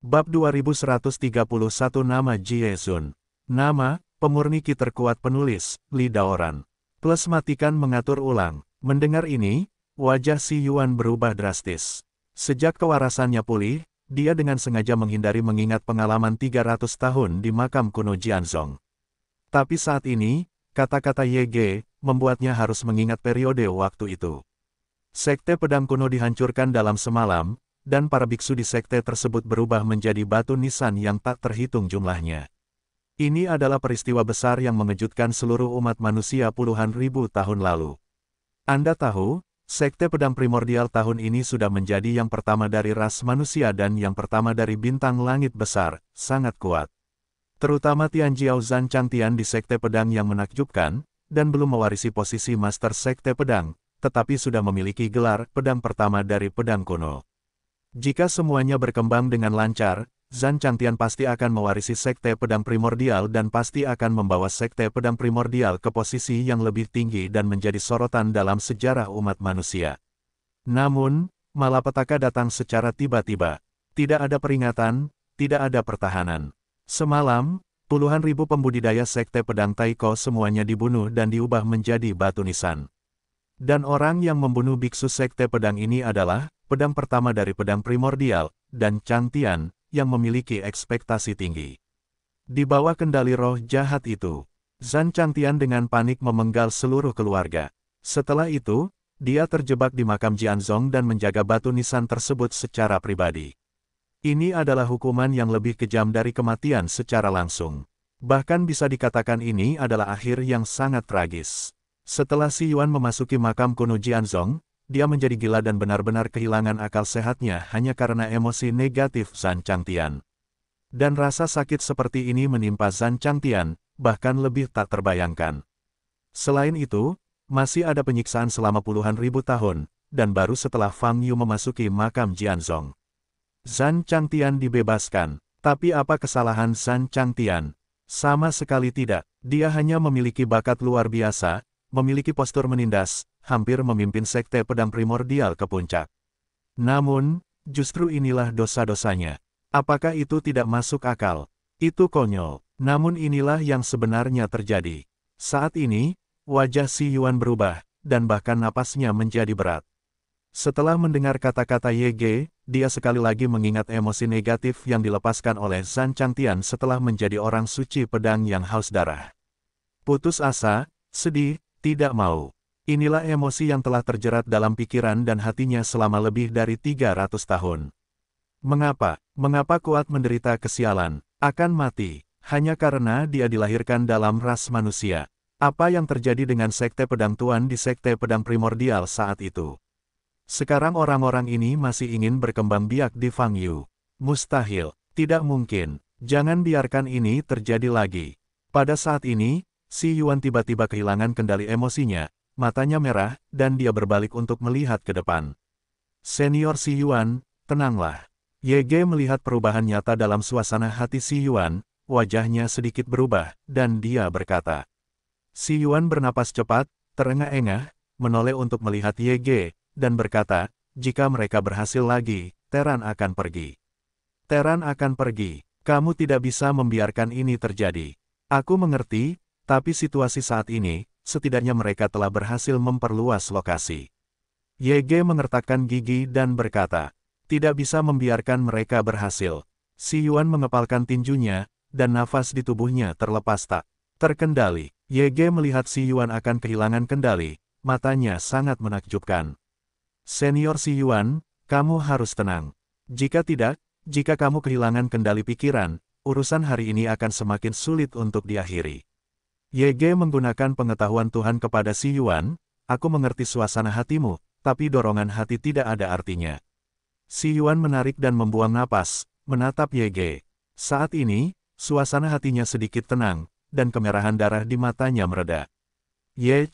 Bab 2131 Nama Jiezun. Nama, pemurni ki terkuat penulis, Li Daoran. Plus matikan mengatur ulang. Mendengar ini, wajah Si Yuan berubah drastis. Sejak kewarasannya pulih, dia dengan sengaja menghindari mengingat pengalaman 300 tahun di makam kuno Jianzong. Tapi saat ini, kata-kata Ye membuatnya harus mengingat periode waktu itu. Sekte pedang kuno dihancurkan dalam semalam, dan para biksu di sekte tersebut berubah menjadi batu nisan yang tak terhitung jumlahnya. Ini adalah peristiwa besar yang mengejutkan seluruh umat manusia puluhan ribu tahun lalu. Anda tahu, sekte pedang primordial tahun ini sudah menjadi yang pertama dari ras manusia dan yang pertama dari bintang langit besar, sangat kuat. Terutama Tianjiao Zhan Changtian di sekte pedang yang menakjubkan, dan belum mewarisi posisi master sekte pedang, tetapi sudah memiliki gelar pedang pertama dari pedang kuno. Jika semuanya berkembang dengan lancar, Zhan Changtian pasti akan mewarisi sekte pedang primordial dan pasti akan membawa sekte pedang primordial ke posisi yang lebih tinggi dan menjadi sorotan dalam sejarah umat manusia. Namun, malapetaka datang secara tiba-tiba. Tidak ada peringatan, tidak ada pertahanan. Semalam, puluhan ribu pembudidaya sekte pedang Taiko semuanya dibunuh dan diubah menjadi batu nisan. Dan orang yang membunuh biksu sekte pedang ini adalah pedang pertama dari pedang primordial, dan Changtian, yang memiliki ekspektasi tinggi. Di bawah kendali roh jahat itu, Zhan Changtian dengan panik memenggal seluruh keluarga. Setelah itu, dia terjebak di makam Jianzong dan menjaga batu nisan tersebut secara pribadi. Ini adalah hukuman yang lebih kejam dari kematian secara langsung. Bahkan bisa dikatakan ini adalah akhir yang sangat tragis. Setelah Si Yuan memasuki makam kuno Jianzong, dia menjadi gila dan benar-benar kehilangan akal sehatnya hanya karena emosi negatif Zhan Changtian. Dan rasa sakit seperti ini menimpa Zhan Changtian, bahkan lebih tak terbayangkan. Selain itu, masih ada penyiksaan selama puluhan ribu tahun, dan baru setelah Fang Yu memasuki makam Jianzong. Zhan Changtian dibebaskan, tapi apa kesalahan Zhan Changtian? Sama sekali tidak, dia hanya memiliki bakat luar biasa, memiliki postur menindas, hampir memimpin sekte pedang primordial ke puncak. Namun, justru inilah dosa-dosanya. Apakah itu tidak masuk akal? Itu konyol. Namun inilah yang sebenarnya terjadi. Saat ini, wajah Si Yuan berubah, dan bahkan napasnya menjadi berat. Setelah mendengar kata-kata Ye, dia sekali lagi mengingat emosi negatif yang dilepaskan oleh Zhan Changtian setelah menjadi orang suci pedang yang haus darah. Putus asa, sedih, tidak mau. Inilah emosi yang telah terjerat dalam pikiran dan hatinya selama lebih dari 300 tahun. Mengapa? Mengapa kuat menderita kesialan, akan mati, hanya karena dia dilahirkan dalam ras manusia? Apa yang terjadi dengan sekte pedang tuan di sekte pedang primordial saat itu? Sekarang orang-orang ini masih ingin berkembang biak di Fang Yu. Mustahil, tidak mungkin, jangan biarkan ini terjadi lagi. Pada saat ini, Si Yuan tiba-tiba kehilangan kendali emosinya, matanya merah, dan dia berbalik untuk melihat ke depan. Senior Si Yuan, tenanglah. Ye melihat perubahan nyata dalam suasana hati Si Yuan, wajahnya sedikit berubah, dan dia berkata. Si Yuan bernapas cepat, terengah-engah, menoleh untuk melihat Ye, dan berkata, jika mereka berhasil lagi, Teran akan pergi. Teran akan pergi. Kamu tidak bisa membiarkan ini terjadi. Aku mengerti, tapi situasi saat ini, setidaknya mereka telah berhasil memperluas lokasi. Ye mengertakkan gigi dan berkata, tidak bisa membiarkan mereka berhasil. Si Yuan mengepalkan tinjunya, dan nafas di tubuhnya terlepas tak terkendali. Ye melihat Si Yuan akan kehilangan kendali, matanya sangat menakjubkan. Senior Si Yuan, kamu harus tenang. Jika tidak, jika kamu kehilangan kendali pikiran, urusan hari ini akan semakin sulit untuk diakhiri. Ye menggunakan pengetahuan Tuhan kepada Si Yuan, aku mengerti suasana hatimu, tapi dorongan hati tidak ada artinya. Si Yuan menarik dan membuang napas, menatap Ye. Saat ini, suasana hatinya sedikit tenang, dan kemerahan darah di matanya mereda. Ye,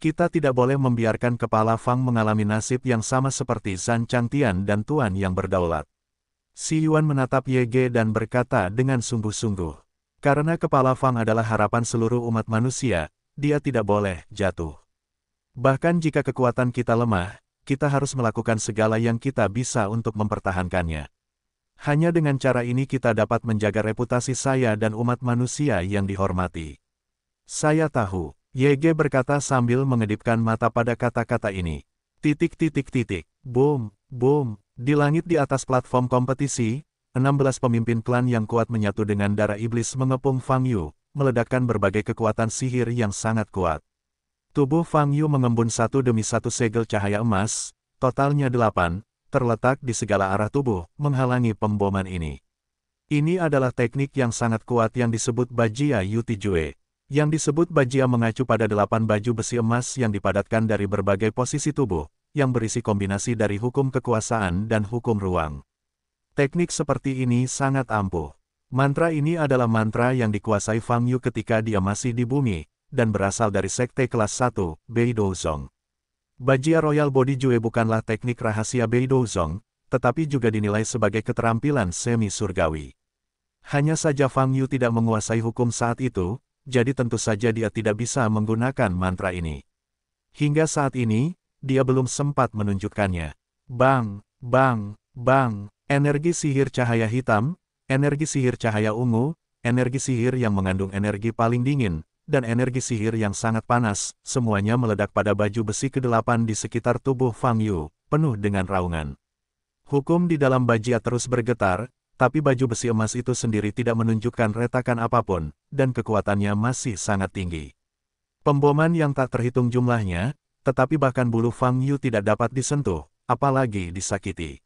kita tidak boleh membiarkan kepala Fang mengalami nasib yang sama seperti Zhan Changtian dan Tuan yang berdaulat. Si Yuan menatap Ye dan berkata dengan sungguh-sungguh. Karena kepala Fang adalah harapan seluruh umat manusia, dia tidak boleh jatuh. Bahkan jika kekuatan kita lemah, kita harus melakukan segala yang kita bisa untuk mempertahankannya. Hanya dengan cara ini kita dapat menjaga reputasi saya dan umat manusia yang dihormati. Saya tahu, YG berkata sambil mengedipkan mata pada kata-kata ini. Boom, boom, di langit di atas platform kompetisi, 16 pemimpin klan yang kuat menyatu dengan darah iblis mengepung Fang Yu, meledakkan berbagai kekuatan sihir yang sangat kuat. Tubuh Fang Yu mengembun satu demi satu segel cahaya emas, totalnya 8, terletak di segala arah tubuh, menghalangi pemboman ini. Ini adalah teknik yang sangat kuat yang disebut Bajia Yuti Jue. Yang disebut Bajia mengacu pada 8 baju besi emas yang dipadatkan dari berbagai posisi tubuh, yang berisi kombinasi dari hukum kekuasaan dan hukum ruang. Teknik seperti ini sangat ampuh. Mantra ini adalah mantra yang dikuasai Fang Yu ketika dia masih di bumi, dan berasal dari sekte kelas 1, Beidou-zong. Bajia Royal Body Jue bukanlah teknik rahasia Beidou-zong, tetapi juga dinilai sebagai keterampilan semi-surgawi. Hanya saja Fang Yu tidak menguasai hukum saat itu, jadi tentu saja dia tidak bisa menggunakan mantra ini. Hingga saat ini, dia belum sempat menunjukkannya. Bang, bang, bang, energi sihir cahaya hitam, energi sihir cahaya ungu, energi sihir yang mengandung energi paling dingin, dan energi sihir yang sangat panas, semuanya meledak pada baju besi ke-8 di sekitar tubuh Fang Yu, penuh dengan raungan. Hukum di dalam Bajia terus bergetar, tapi baju besi emas itu sendiri tidak menunjukkan retakan apapun, dan kekuatannya masih sangat tinggi. Pemboman yang tak terhitung jumlahnya, tetapi bahkan bulu Fang Yu tidak dapat disentuh, apalagi disakiti.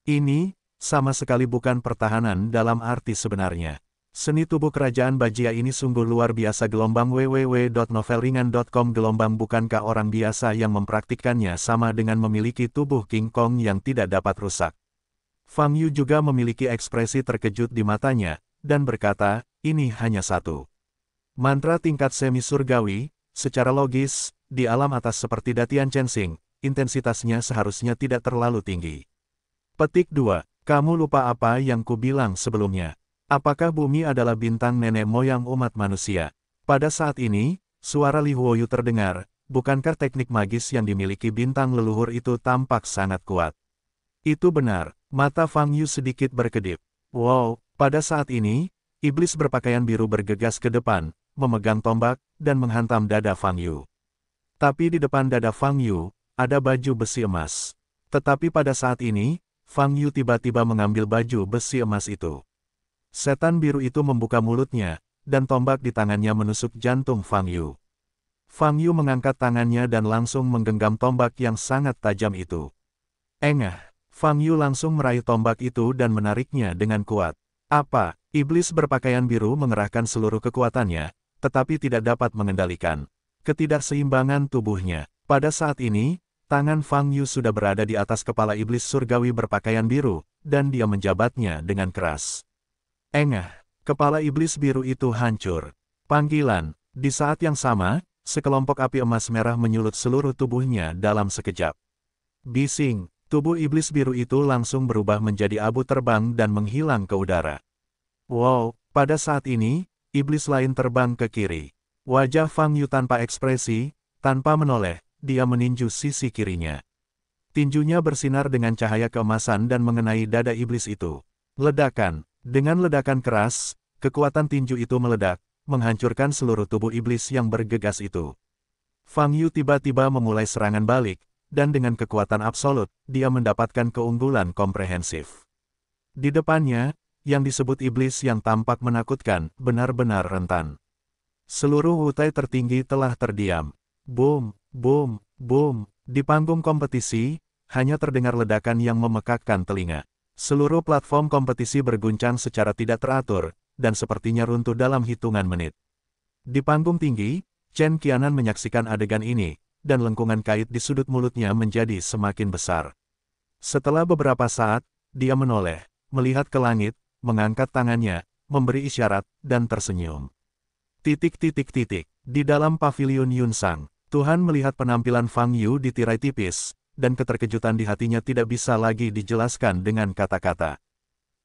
Ini, sama sekali bukan pertahanan dalam arti sebenarnya. Seni tubuh kerajaan Bajia ini sungguh luar biasa. Gelombang www.novelringan.com. Gelombang bukankah orang biasa yang mempraktikkannya sama dengan memiliki tubuh King Kong yang tidak dapat rusak. Fang Yu juga memiliki ekspresi terkejut di matanya, dan berkata, ini hanya satu mantra tingkat semi-surgawi, secara logis, di alam atas seperti Datian Chensing, intensitasnya seharusnya tidak terlalu tinggi. Petik 2. Kamu lupa apa yang ku bilang sebelumnya. Apakah bumi adalah bintang nenek moyang umat manusia? Pada saat ini, suara Li Huoyu terdengar, bukankah teknik magis yang dimiliki bintang leluhur itu tampak sangat kuat? Itu benar, mata Fang Yu sedikit berkedip. Wow, pada saat ini, iblis berpakaian biru bergegas ke depan, memegang tombak, dan menghantam dada Fang Yu. Tapi di depan dada Fang Yu, ada baju besi emas. Tetapi pada saat ini, Fang Yu tiba-tiba mengambil baju besi emas itu. Setan biru itu membuka mulutnya, dan tombak di tangannya menusuk jantung Fang Yu. Fang Yu mengangkat tangannya dan langsung menggenggam tombak yang sangat tajam itu. Engah, Fang Yu langsung meraih tombak itu dan menariknya dengan kuat. Apa? Iblis berpakaian biru mengerahkan seluruh kekuatannya, tetapi tidak dapat mengendalikan ketidakseimbangan tubuhnya. Pada saat ini, tangan Fang Yu sudah berada di atas kepala iblis surgawi berpakaian biru, dan dia menjabatnya dengan keras. Engah, kepala iblis biru itu hancur. Panggilan, di saat yang sama, sekelompok api emas merah menyulut seluruh tubuhnya dalam sekejap. Bising, tubuh iblis biru itu langsung berubah menjadi abu terbang dan menghilang ke udara. Wow, pada saat ini, iblis lain terbang ke kiri. Wajah Fang Yu tanpa ekspresi, tanpa menoleh, dia meninju sisi kirinya. Tinjunya bersinar dengan cahaya keemasan dan mengenai dada iblis itu. Ledakan. Dengan ledakan keras, kekuatan tinju itu meledak, menghancurkan seluruh tubuh iblis yang bergegas itu. Fang Yu tiba-tiba memulai serangan balik, dan dengan kekuatan absolut, dia mendapatkan keunggulan komprehensif. Di depannya, yang disebut iblis yang tampak menakutkan, benar-benar rentan. Seluruh wutai tertinggi telah terdiam. Boom, boom, boom. Di panggung kompetisi, hanya terdengar ledakan yang memekakkan telinga. Seluruh platform kompetisi berguncang secara tidak teratur, dan sepertinya runtuh dalam hitungan menit. Di panggung tinggi, Chen Qianan menyaksikan adegan ini, dan lengkungan kait di sudut mulutnya menjadi semakin besar. Setelah beberapa saat, dia menoleh, melihat ke langit, mengangkat tangannya, memberi isyarat, dan tersenyum. Di dalam pavilion Yunsang, Tuhan melihat penampilan Fang Yu di tirai tipis, dan keterkejutan di hatinya tidak bisa lagi dijelaskan dengan kata-kata.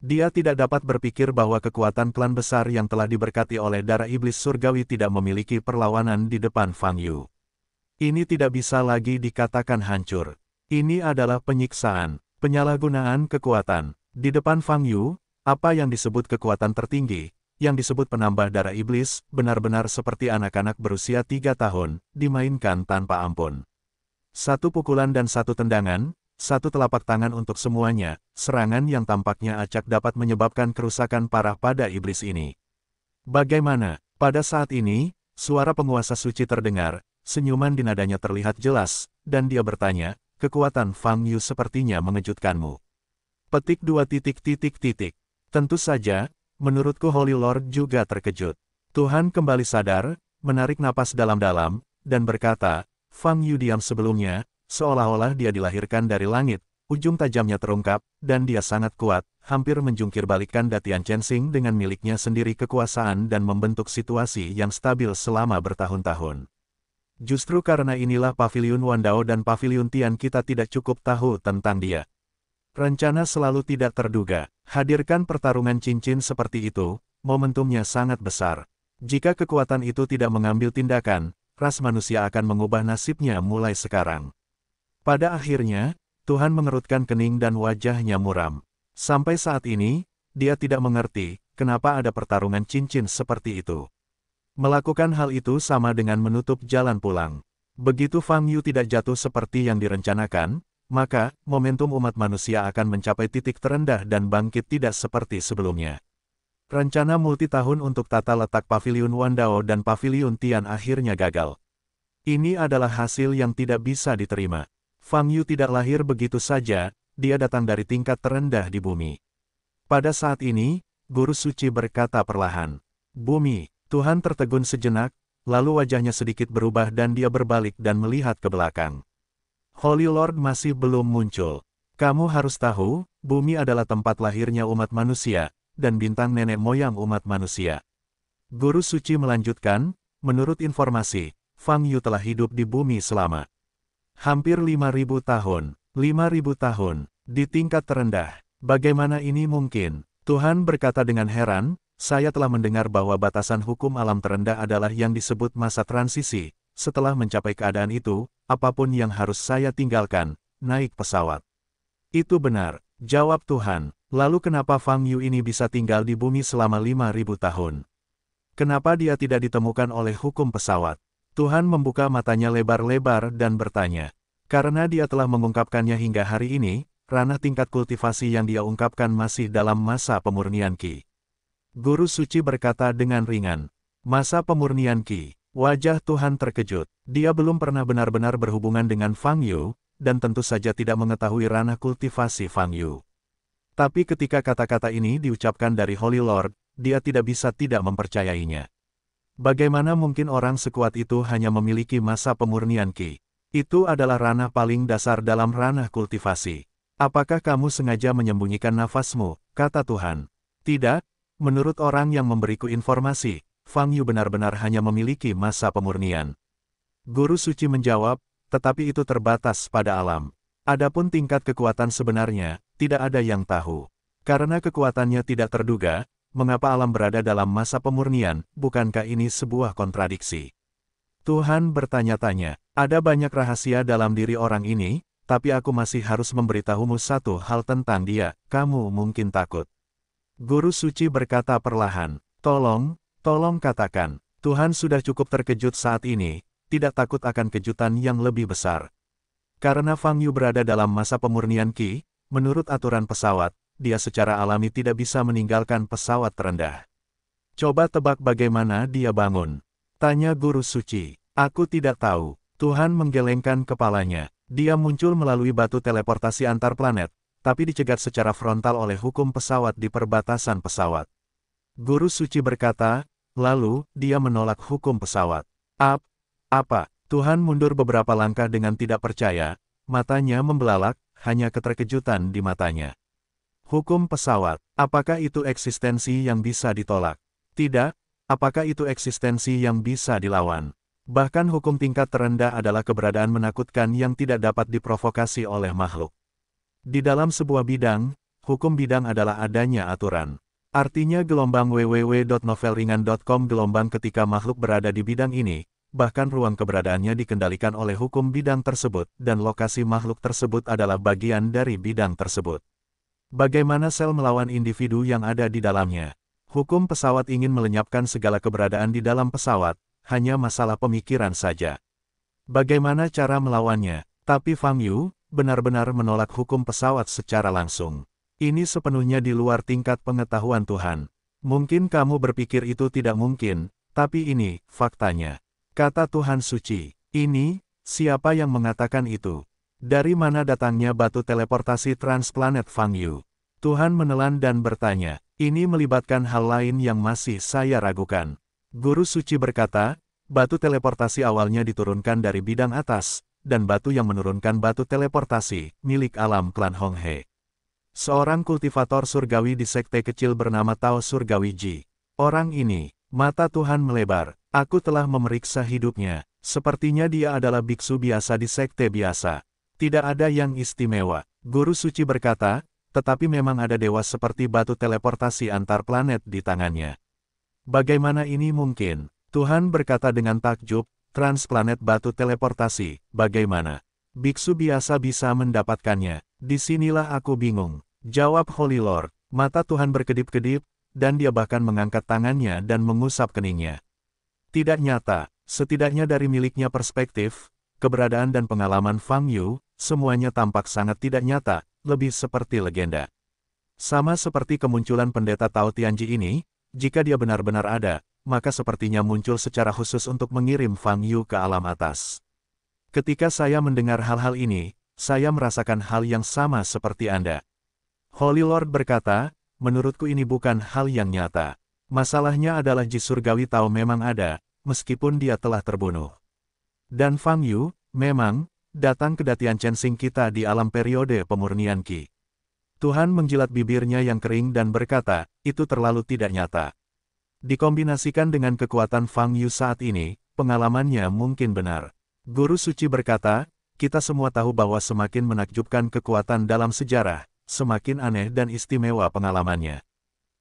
Dia tidak dapat berpikir bahwa kekuatan klan besar yang telah diberkati oleh darah iblis surgawi tidak memiliki perlawanan di depan Fang Yu. Ini tidak bisa lagi dikatakan hancur. Ini adalah penyiksaan, penyalahgunaan kekuatan, Di depan Fang Yu, apa yang disebut kekuatan tertinggi, yang disebut penambah darah iblis, benar-benar seperti anak-anak berusia 3 tahun, dimainkan tanpa ampun. Satu pukulan dan satu tendangan, satu telapak tangan untuk semuanya, serangan yang tampaknya acak dapat menyebabkan kerusakan parah pada iblis ini. Bagaimana? Pada saat ini, suara penguasa suci terdengar, senyuman di nadanya terlihat jelas, dan dia bertanya, kekuatan Fang Yu sepertinya mengejutkanmu. Petik 2. Tentu saja, menurutku Holy Lord juga terkejut. Tuhan kembali sadar, menarik napas dalam-dalam, dan berkata, Fang Yu diam sebelumnya, seolah-olah dia dilahirkan dari langit, ujung tajamnya terungkap, dan dia sangat kuat, hampir menjungkir balikkan Datian Chensing dengan miliknya sendiri kekuasaan dan membentuk situasi yang stabil selama bertahun-tahun. Justru karena inilah Paviliun Wandao dan Paviliun Tian kita tidak cukup tahu tentang dia. Rencana selalu tidak terduga. Hadirkan pertarungan cincin seperti itu, momentumnya sangat besar. Jika kekuatan itu tidak mengambil tindakan, ras manusia akan mengubah nasibnya mulai sekarang. Pada akhirnya, Tuhan mengerutkan kening dan wajahnya muram. Sampai saat ini, dia tidak mengerti, kenapa ada pertarungan cincin seperti itu. Melakukan hal itu sama dengan menutup jalan pulang. Begitu Fang Yu tidak jatuh seperti yang direncanakan, maka, momentum umat manusia akan mencapai titik terendah dan bangkit tidak seperti sebelumnya. Rencana multitahun untuk tata letak Paviliun Wandao dan Paviliun Tian akhirnya gagal. Ini adalah hasil yang tidak bisa diterima. Fang Yu tidak lahir begitu saja, dia datang dari tingkat terendah di bumi. Pada saat ini, Guru Suci berkata perlahan, "Bumi." Tuhan tertegun sejenak, lalu wajahnya sedikit berubah dan dia berbalik dan melihat ke belakang. Holy Lord masih belum muncul. Kamu harus tahu, bumi adalah tempat lahirnya umat manusia, dan bintang nenek moyang umat manusia. Guru Suci melanjutkan, menurut informasi, Fang Yu telah hidup di bumi selama hampir 5.000 tahun. 5.000 tahun, di tingkat terendah. Bagaimana ini mungkin? Tuhan berkata dengan heran, saya telah mendengar bahwa batasan hukum alam terendah adalah yang disebut masa transisi. Setelah mencapai keadaan itu, apapun yang harus saya tinggalkan, naik pesawat. Itu benar, jawab Tuhan. Lalu kenapa Fang Yu ini bisa tinggal di bumi selama 5.000 tahun? Kenapa dia tidak ditemukan oleh hukum pesawat? Tuhan membuka matanya lebar-lebar dan bertanya. Karena dia telah mengungkapkannya hingga hari ini, ranah tingkat kultivasi yang dia ungkapkan masih dalam masa pemurnian Qi. Guru Suci berkata dengan ringan, masa pemurnian Qi. Wajah Tuhan terkejut. Dia belum pernah benar-benar berhubungan dengan Fang Yu, dan tentu saja tidak mengetahui ranah kultivasi Fang Yu. Tapi ketika kata-kata ini diucapkan dari Holy Lord, dia tidak bisa tidak mempercayainya. Bagaimana mungkin orang sekuat itu hanya memiliki masa pemurnian Qi? Itu adalah ranah paling dasar dalam ranah kultivasi. Apakah kamu sengaja menyembunyikan nafasmu, kata Tuhan? Tidak, menurut orang yang memberiku informasi, Fang Yu benar-benar hanya memiliki masa pemurnian. Guru Suci menjawab, tetapi itu terbatas pada alam. Adapun tingkat kekuatan sebenarnya, tidak ada yang tahu. Karena kekuatannya tidak terduga, mengapa alam berada dalam masa pemurnian, bukankah ini sebuah kontradiksi? Tuhan bertanya-tanya, ada banyak rahasia dalam diri orang ini, tapi aku masih harus memberitahumu satu hal tentang dia, kamu mungkin takut. Guru Suci berkata perlahan, Tolong katakan, Tuhan sudah cukup terkejut saat ini, tidak takut akan kejutan yang lebih besar. Karena Fang Yu berada dalam masa pemurnian Qi, menurut aturan pesawat, dia secara alami tidak bisa meninggalkan pesawat terendah. Coba tebak bagaimana dia bangun. Tanya Guru Suci. Aku tidak tahu. Tuhan menggelengkan kepalanya. Dia muncul melalui batu teleportasi antar planet, tapi dicegat secara frontal oleh hukum pesawat di perbatasan pesawat. Guru Suci berkata, lalu, dia menolak hukum pesawat. Apa? Tuhan mundur beberapa langkah dengan tidak percaya, matanya membelalak, hanya keterkejutan di matanya. Hukum pesawat, apakah itu eksistensi yang bisa ditolak? Tidak, apakah itu eksistensi yang bisa dilawan? Bahkan hukum tingkat terendah adalah keberadaan menakutkan yang tidak dapat diprovokasi oleh makhluk. Di dalam sebuah bidang, hukum bidang adalah adanya aturan. Artinya gelombang www.novelringan.com gelombang ketika makhluk berada di bidang ini, bahkan ruang keberadaannya dikendalikan oleh hukum bidang tersebut, dan lokasi makhluk tersebut adalah bagian dari bidang tersebut. Bagaimana sel melawan individu yang ada di dalamnya? Hukum pesawat ingin melenyapkan segala keberadaan di dalam pesawat, hanya masalah pemikiran saja. Bagaimana cara melawannya? Tapi Fang Yu benar-benar menolak hukum pesawat secara langsung. Ini sepenuhnya di luar tingkat pengetahuan Tuhan. Mungkin kamu berpikir itu tidak mungkin, tapi ini faktanya. Kata Tuhan suci. Ini, siapa yang mengatakan itu? Dari mana datangnya batu teleportasi transplanet Fang Yu? Tuhan menelan dan bertanya. Ini melibatkan hal lain yang masih saya ragukan. Guru suci berkata, batu teleportasi awalnya diturunkan dari bidang atas, dan batu yang menurunkan batu teleportasi, milik alam klan Hong He. Seorang kultivator surgawi di sekte kecil bernama Tao Surgawi Ji. Orang ini, mata Tuhan melebar, aku telah memeriksa hidupnya, sepertinya dia adalah biksu biasa di sekte biasa. Tidak ada yang istimewa, guru suci berkata, tetapi memang ada dewa seperti batu teleportasi antar planet di tangannya. Bagaimana ini mungkin? Tuhan berkata dengan takjub, transplanet batu teleportasi, bagaimana? Biksu biasa bisa mendapatkannya. Disinilah aku bingung. Jawab Holy Lord. Mata Tuhan berkedip-kedip, dan dia bahkan mengangkat tangannya dan mengusap keningnya. Tidak nyata, setidaknya dari miliknya perspektif, keberadaan dan pengalaman Fang Yu, semuanya tampak sangat tidak nyata, lebih seperti legenda. Sama seperti kemunculan pendeta Tao Tianji ini, jika dia benar-benar ada, maka sepertinya muncul secara khusus untuk mengirim Fang Yu ke alam atas. Ketika saya mendengar hal-hal ini, saya merasakan hal yang sama seperti Anda. Holy Lord berkata, menurutku ini bukan hal yang nyata. Masalahnya adalah Ji Surgawi Tao memang ada, meskipun dia telah terbunuh. Dan Fang Yu, memang, datang ke Datian Chensing kita di alam periode pemurnian Qi. Tuhan menjilat bibirnya yang kering dan berkata, itu terlalu tidak nyata. Dikombinasikan dengan kekuatan Fang Yu saat ini, pengalamannya mungkin benar. Guru suci berkata, kita semua tahu bahwa semakin menakjubkan kekuatan dalam sejarah, semakin aneh dan istimewa pengalamannya.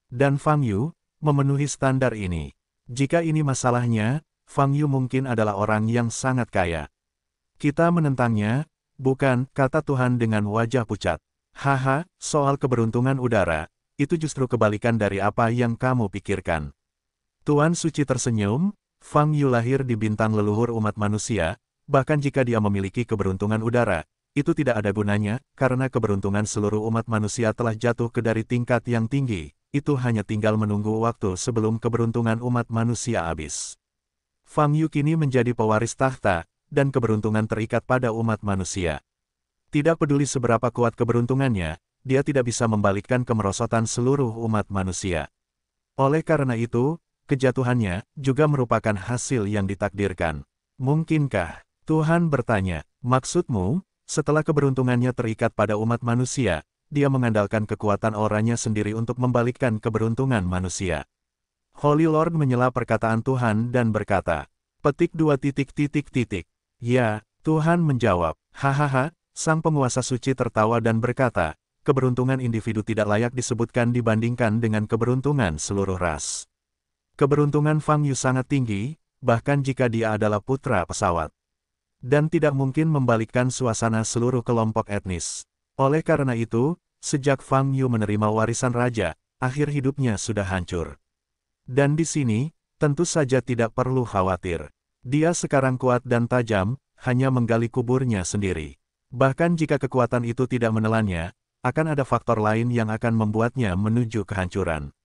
Dan Fang Yu memenuhi standar ini. Jika ini masalahnya, Fang Yu mungkin adalah orang yang sangat kaya. Kita menentangnya, bukan, kata Tuhan dengan wajah pucat. Haha, soal keberuntungan udara, itu justru kebalikan dari apa yang kamu pikirkan. Tuan Suci tersenyum, Fang Yu lahir di bintang leluhur umat manusia, bahkan jika dia memiliki keberuntungan udara, itu tidak ada gunanya, karena keberuntungan seluruh umat manusia telah jatuh ke dari tingkat yang tinggi, itu hanya tinggal menunggu waktu sebelum keberuntungan umat manusia habis. Fang Yu kini menjadi pewaris tahta, dan keberuntungan terikat pada umat manusia. Tidak peduli seberapa kuat keberuntungannya, dia tidak bisa membalikkan kemerosotan seluruh umat manusia. Oleh karena itu, kejatuhannya juga merupakan hasil yang ditakdirkan. Mungkinkah? Tuhan bertanya, maksudmu, setelah keberuntungannya terikat pada umat manusia, dia mengandalkan kekuatan auranya sendiri untuk membalikkan keberuntungan manusia. Holy Lord menyela perkataan Tuhan dan berkata, petik 2 titik. Ya, Tuhan menjawab, hahaha, sang penguasa suci tertawa dan berkata, keberuntungan individu tidak layak disebutkan dibandingkan dengan keberuntungan seluruh ras. Keberuntungan Fang Yu sangat tinggi, bahkan jika dia adalah putra pesawat. Dan tidak mungkin membalikkan suasana seluruh kelompok etnis. Oleh karena itu, sejak Fang Yu menerima warisan raja, akhir hidupnya sudah hancur. Dan di sini, tentu saja tidak perlu khawatir. Dia sekarang kuat dan tajam, hanya menggali kuburnya sendiri. Bahkan jika kekuatan itu tidak menelannya, akan ada faktor lain yang akan membuatnya menuju kehancuran.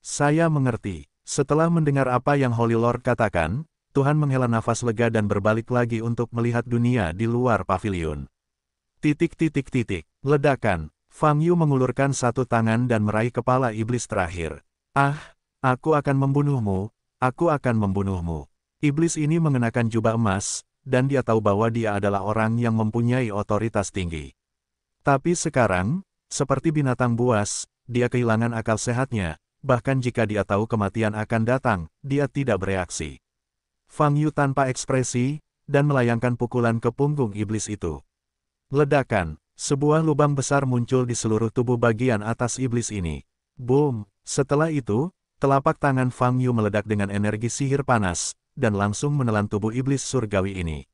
Saya mengerti. Setelah mendengar apa yang Holy Lord katakan, Tuhan menghela nafas lega dan berbalik lagi untuk melihat dunia di luar pavilion. Ledakan. Fang Yu mengulurkan satu tangan dan meraih kepala iblis terakhir. Ah, aku akan membunuhmu, aku akan membunuhmu. Iblis ini mengenakan jubah emas, dan dia tahu bahwa dia adalah orang yang mempunyai otoritas tinggi. Tapi sekarang, seperti binatang buas, dia kehilangan akal sehatnya. Bahkan jika dia tahu kematian akan datang, dia tidak bereaksi. Fang Yu tanpa ekspresi, dan melayangkan pukulan ke punggung iblis itu. Ledakan, sebuah lubang besar muncul di seluruh tubuh bagian atas iblis ini. Boom! Setelah itu, telapak tangan Fang Yu meledak dengan energi sihir panas, dan langsung menelan tubuh iblis surgawi ini.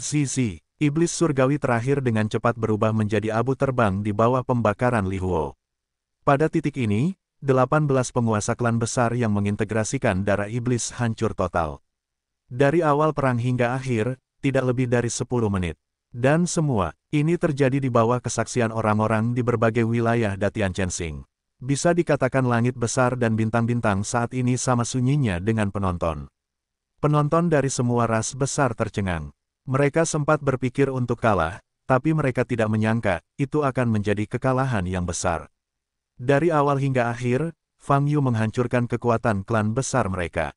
Zizi, iblis surgawi terakhir dengan cepat berubah menjadi abu terbang di bawah pembakaran Li Huo. Pada titik ini, 18 penguasa klan besar yang mengintegrasikan darah iblis hancur total. Dari awal perang hingga akhir, tidak lebih dari 10 menit. Dan semua ini terjadi di bawah kesaksian orang-orang di berbagai wilayah Datian Chensing. Bisa dikatakan langit besar dan bintang-bintang saat ini sama sunyinya dengan penonton. Penonton dari semua ras besar tercengang. Mereka sempat berpikir untuk kalah, tapi mereka tidak menyangka itu akan menjadi kekalahan yang besar. Dari awal hingga akhir, Fang Yu menghancurkan kekuatan klan besar mereka.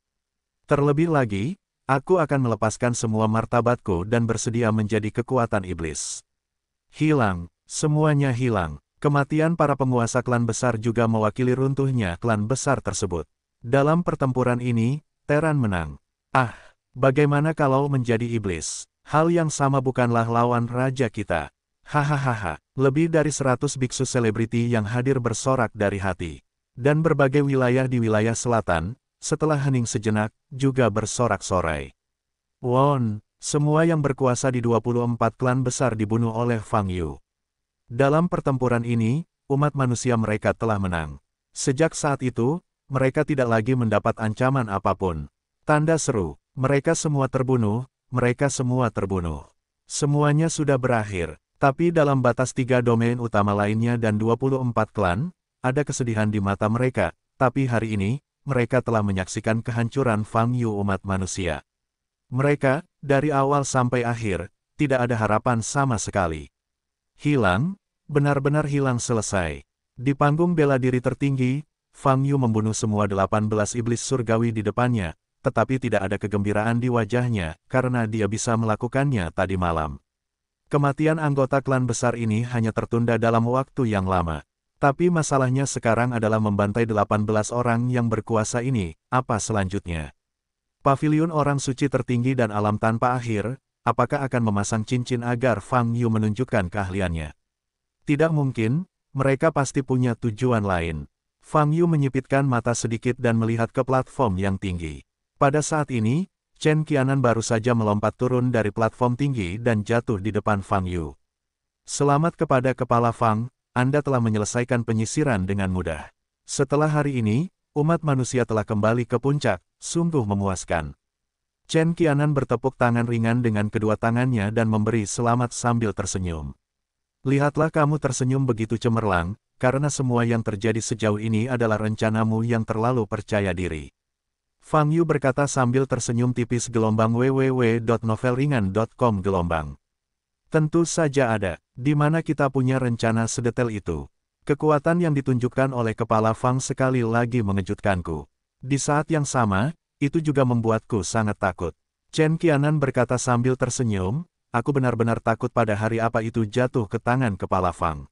Terlebih lagi, aku akan melepaskan semua martabatku dan bersedia menjadi kekuatan iblis. Hilang, semuanya hilang. Kematian para penguasa klan besar juga mewakili runtuhnya klan besar tersebut. Dalam pertempuran ini, Teran menang. Ah, bagaimana kalau menjadi iblis? Hal yang sama bukanlah lawan raja kita. Hahaha, lebih dari 100 biksu selebriti yang hadir bersorak dari hati. Dan berbagai wilayah di wilayah selatan, setelah hening sejenak, juga bersorak-sorai. Won, semua yang berkuasa di 24 klan besar dibunuh oleh Fang Yu. Dalam pertempuran ini, umat manusia mereka telah menang. Sejak saat itu, mereka tidak lagi mendapat ancaman apapun. Tanda seru, mereka semua terbunuh, mereka semua terbunuh. Semuanya sudah berakhir, tapi dalam batas 3 domain utama lainnya dan 24 klan, ada kesedihan di mata mereka, tapi hari ini, mereka telah menyaksikan kehancuran Fang Yu umat manusia. Mereka, dari awal sampai akhir, tidak ada harapan sama sekali. Hilang, benar-benar hilang selesai. Di panggung bela diri tertinggi, Fang Yu membunuh semua 18 iblis surgawi di depannya, tetapi tidak ada kegembiraan di wajahnya, karena dia bisa melakukannya tadi malam. Kematian anggota klan besar ini hanya tertunda dalam waktu yang lama. Tapi masalahnya sekarang adalah membantai 18 orang yang berkuasa ini, apa selanjutnya? Pavilion orang suci tertinggi dan alam tanpa akhir, apakah akan memasang cincin agar Fang Yu menunjukkan keahliannya? Tidak mungkin, mereka pasti punya tujuan lain. Fang Yu menyipitkan mata sedikit dan melihat ke platform yang tinggi. Pada saat ini, Chen Qianan baru saja melompat turun dari platform tinggi dan jatuh di depan Fang Yu. Selamat kepada Kepala Fang, Anda telah menyelesaikan penyisiran dengan mudah. Setelah hari ini, umat manusia telah kembali ke puncak, sungguh memuaskan. Chen Qianan bertepuk tangan ringan dengan kedua tangannya dan memberi selamat sambil tersenyum. Lihatlah kamu tersenyum begitu cemerlang, karena semua yang terjadi sejauh ini adalah rencanamu yang terlalu percaya diri. Fang Yu berkata sambil tersenyum tipis. www.novelringan.com gelombang. Tentu saja ada, di mana kita punya rencana sedetail itu. Kekuatan yang ditunjukkan oleh Kepala Fang sekali lagi mengejutkanku. Di saat yang sama, itu juga membuatku sangat takut. Chen Qianan berkata sambil tersenyum, aku benar-benar takut pada hari apa itu jatuh ke tangan Kepala Fang.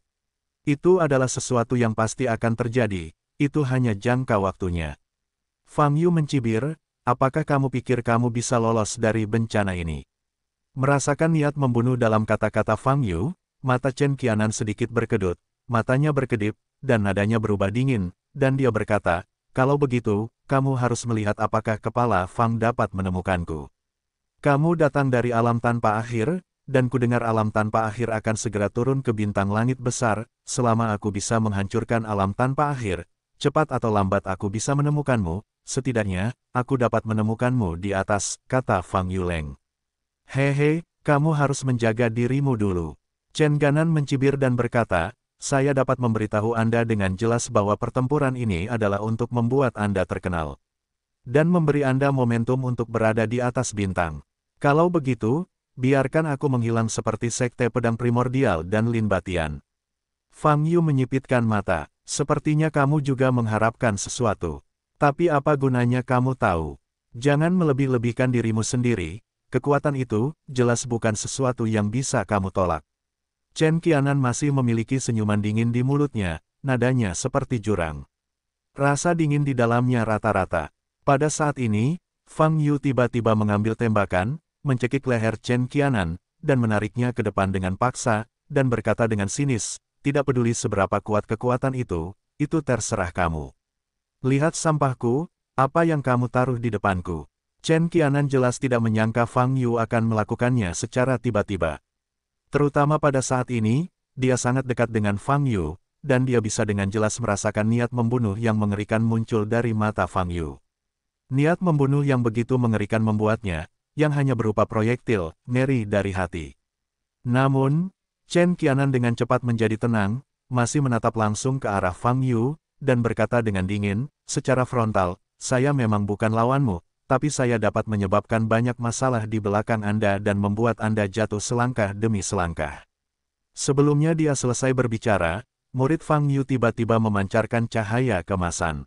Itu adalah sesuatu yang pasti akan terjadi, itu hanya jangka waktunya. Fang Yu mencibir, apakah kamu pikir kamu bisa lolos dari bencana ini? Merasakan niat membunuh dalam kata-kata Fang Yu, mata Chen Qianan sedikit berkedut, matanya berkedip, dan nadanya berubah dingin, dan dia berkata, kalau begitu, kamu harus melihat apakah Kepala Fang dapat menemukanku. Kamu datang dari alam tanpa akhir, dan kudengar alam tanpa akhir akan segera turun ke bintang langit besar, selama aku bisa menghancurkan alam tanpa akhir, cepat atau lambat aku bisa menemukanmu, setidaknya, aku dapat menemukanmu di atas, kata Fang Yuleng. Hehe, kamu harus menjaga dirimu dulu. Chen Ganan mencibir dan berkata, saya dapat memberitahu Anda dengan jelas bahwa pertempuran ini adalah untuk membuat Anda terkenal. Dan memberi Anda momentum untuk berada di atas bintang. Kalau begitu, biarkan aku menghilang seperti Sekte Pedang Primordial dan Lin Batian. Fang Yu menyipitkan mata, sepertinya kamu juga mengharapkan sesuatu. Tapi apa gunanya kamu tahu? Jangan melebih-lebihkan dirimu sendiri. Kekuatan itu, jelas bukan sesuatu yang bisa kamu tolak. Chen Qianan masih memiliki senyuman dingin di mulutnya, nadanya seperti jurang. Rasa dingin di dalamnya rata-rata. Pada saat ini, Fang Yu tiba-tiba mengambil tembakan, mencekik leher Chen Qianan, dan menariknya ke depan dengan paksa, dan berkata dengan sinis, tidak peduli seberapa kuat kekuatan itu terserah kamu. Lihat sampahku, apa yang kamu taruh di depanku. Chen Qianan jelas tidak menyangka Fang Yu akan melakukannya secara tiba-tiba. Terutama pada saat ini, dia sangat dekat dengan Fang Yu, dan dia bisa dengan jelas merasakan niat membunuh yang mengerikan muncul dari mata Fang Yu. Niat membunuh yang begitu mengerikan membuatnya, yang hanya berupa proyektil, ngeri dari hati. Namun, Chen Qianan dengan cepat menjadi tenang, masih menatap langsung ke arah Fang Yu, dan berkata dengan dingin, secara frontal, saya memang bukan lawanmu, tapi saya dapat menyebabkan banyak masalah di belakang Anda dan membuat Anda jatuh selangkah demi selangkah. Sebelumnya dia selesai berbicara, murid Fang Yu tiba-tiba memancarkan cahaya kemasan.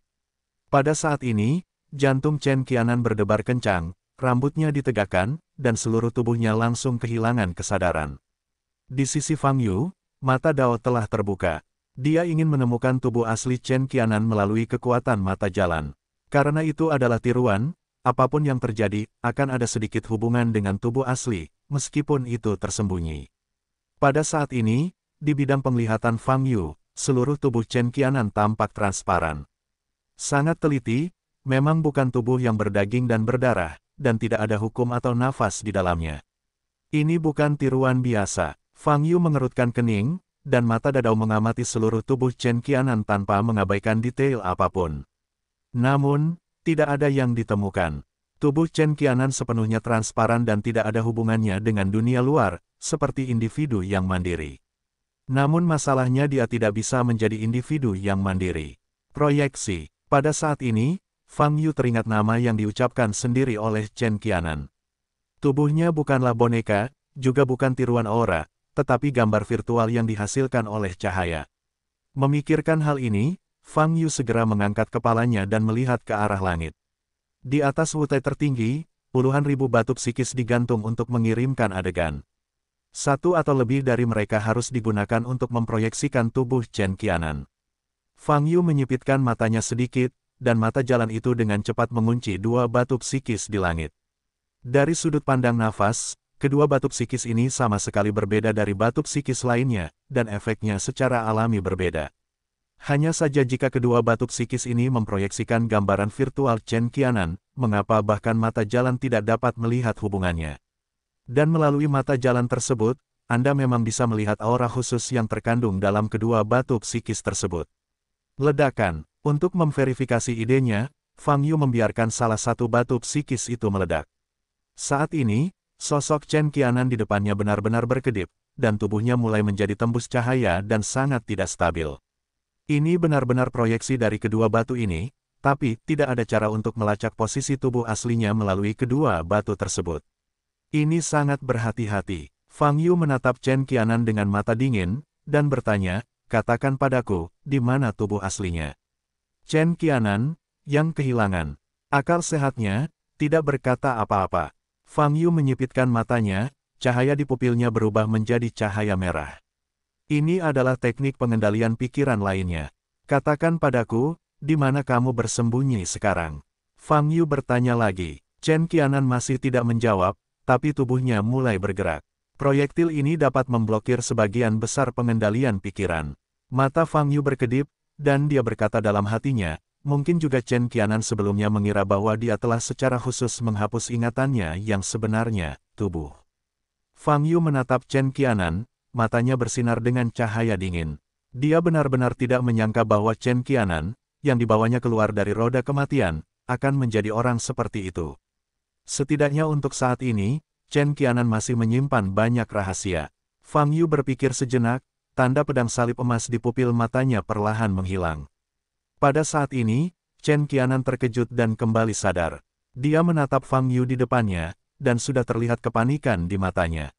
Pada saat ini, jantung Chen Qianan berdebar kencang, rambutnya ditegakkan, dan seluruh tubuhnya langsung kehilangan kesadaran. Di sisi Fang Yu, mata Dao telah terbuka. Dia ingin menemukan tubuh asli Chen Qianan melalui kekuatan mata jalan. Karena itu adalah tiruan, apapun yang terjadi, akan ada sedikit hubungan dengan tubuh asli, meskipun itu tersembunyi. Pada saat ini, di bidang penglihatan Fang Yu, seluruh tubuh Chen Qianan tampak transparan. Sangat teliti, memang bukan tubuh yang berdaging dan berdarah, dan tidak ada hukum atau nafas di dalamnya. Ini bukan tiruan biasa. Fang Yu mengerutkan kening, dan mata Dadao mengamati seluruh tubuh Chen Qianan tanpa mengabaikan detail apapun. Namun, tidak ada yang ditemukan. Tubuh Chen Qianan sepenuhnya transparan dan tidak ada hubungannya dengan dunia luar, seperti individu yang mandiri. Namun masalahnya dia tidak bisa menjadi individu yang mandiri. Proyeksi. Pada saat ini, Fang Yu teringat nama yang diucapkan sendiri oleh Chen Qianan. Tubuhnya bukanlah boneka, juga bukan tiruan aura, tetapi gambar virtual yang dihasilkan oleh cahaya. Memikirkan hal ini, Fang Yu segera mengangkat kepalanya dan melihat ke arah langit. Di atas wutai tertinggi, puluhan ribu batu psikis digantung untuk mengirimkan adegan. Satu atau lebih dari mereka harus digunakan untuk memproyeksikan tubuh Chen Qianan. Fang Yu menyipitkan matanya sedikit, dan mata jalan itu dengan cepat mengunci dua batu psikis di langit. Dari sudut pandang nafas, kedua batu psikis ini sama sekali berbeda dari batu psikis lainnya, dan efeknya secara alami berbeda. Hanya saja jika kedua batu psikis ini memproyeksikan gambaran virtual Chen Qianan, mengapa bahkan mata jalan tidak dapat melihat hubungannya. Dan melalui mata jalan tersebut, Anda memang bisa melihat aura khusus yang terkandung dalam kedua batu psikis tersebut. Ledakan. Untuk memverifikasi idenya, Fang Yu membiarkan salah satu batu psikis itu meledak. Saat ini, sosok Chen Qianan di depannya benar-benar berkedip, dan tubuhnya mulai menjadi tembus cahaya dan sangat tidak stabil. Ini benar-benar proyeksi dari kedua batu ini, tapi tidak ada cara untuk melacak posisi tubuh aslinya melalui kedua batu tersebut. Ini sangat berhati-hati. Fang Yu menatap Chen Qianan dengan mata dingin, dan bertanya, katakan padaku, di mana tubuh aslinya? Chen Qianan, yang kehilangan akal sehatnya, tidak berkata apa-apa. Fang Yu menyipitkan matanya, cahaya di pupilnya berubah menjadi cahaya merah. Ini adalah teknik pengendalian pikiran lainnya. Katakan padaku, di mana kamu bersembunyi sekarang? Fang Yu bertanya lagi. Chen Qianan masih tidak menjawab, tapi tubuhnya mulai bergerak. Proyektil ini dapat memblokir sebagian besar pengendalian pikiran. Mata Fang Yu berkedip, dan dia berkata dalam hatinya, mungkin juga Chen Qianan sebelumnya mengira bahwa dia telah secara khusus menghapus ingatannya yang sebenarnya, tubuh. Fang Yu menatap Chen Qianan, matanya bersinar dengan cahaya dingin. Dia benar-benar tidak menyangka bahwa Chen Qianan, yang dibawanya keluar dari roda kematian, akan menjadi orang seperti itu. Setidaknya untuk saat ini, Chen Qianan masih menyimpan banyak rahasia. Fang Yu berpikir sejenak, tanda pedang salib emas di pupil matanya perlahan menghilang. Pada saat ini, Chen Qianan terkejut dan kembali sadar. Dia menatap Fang Yu di depannya, dan sudah terlihat kepanikan di matanya.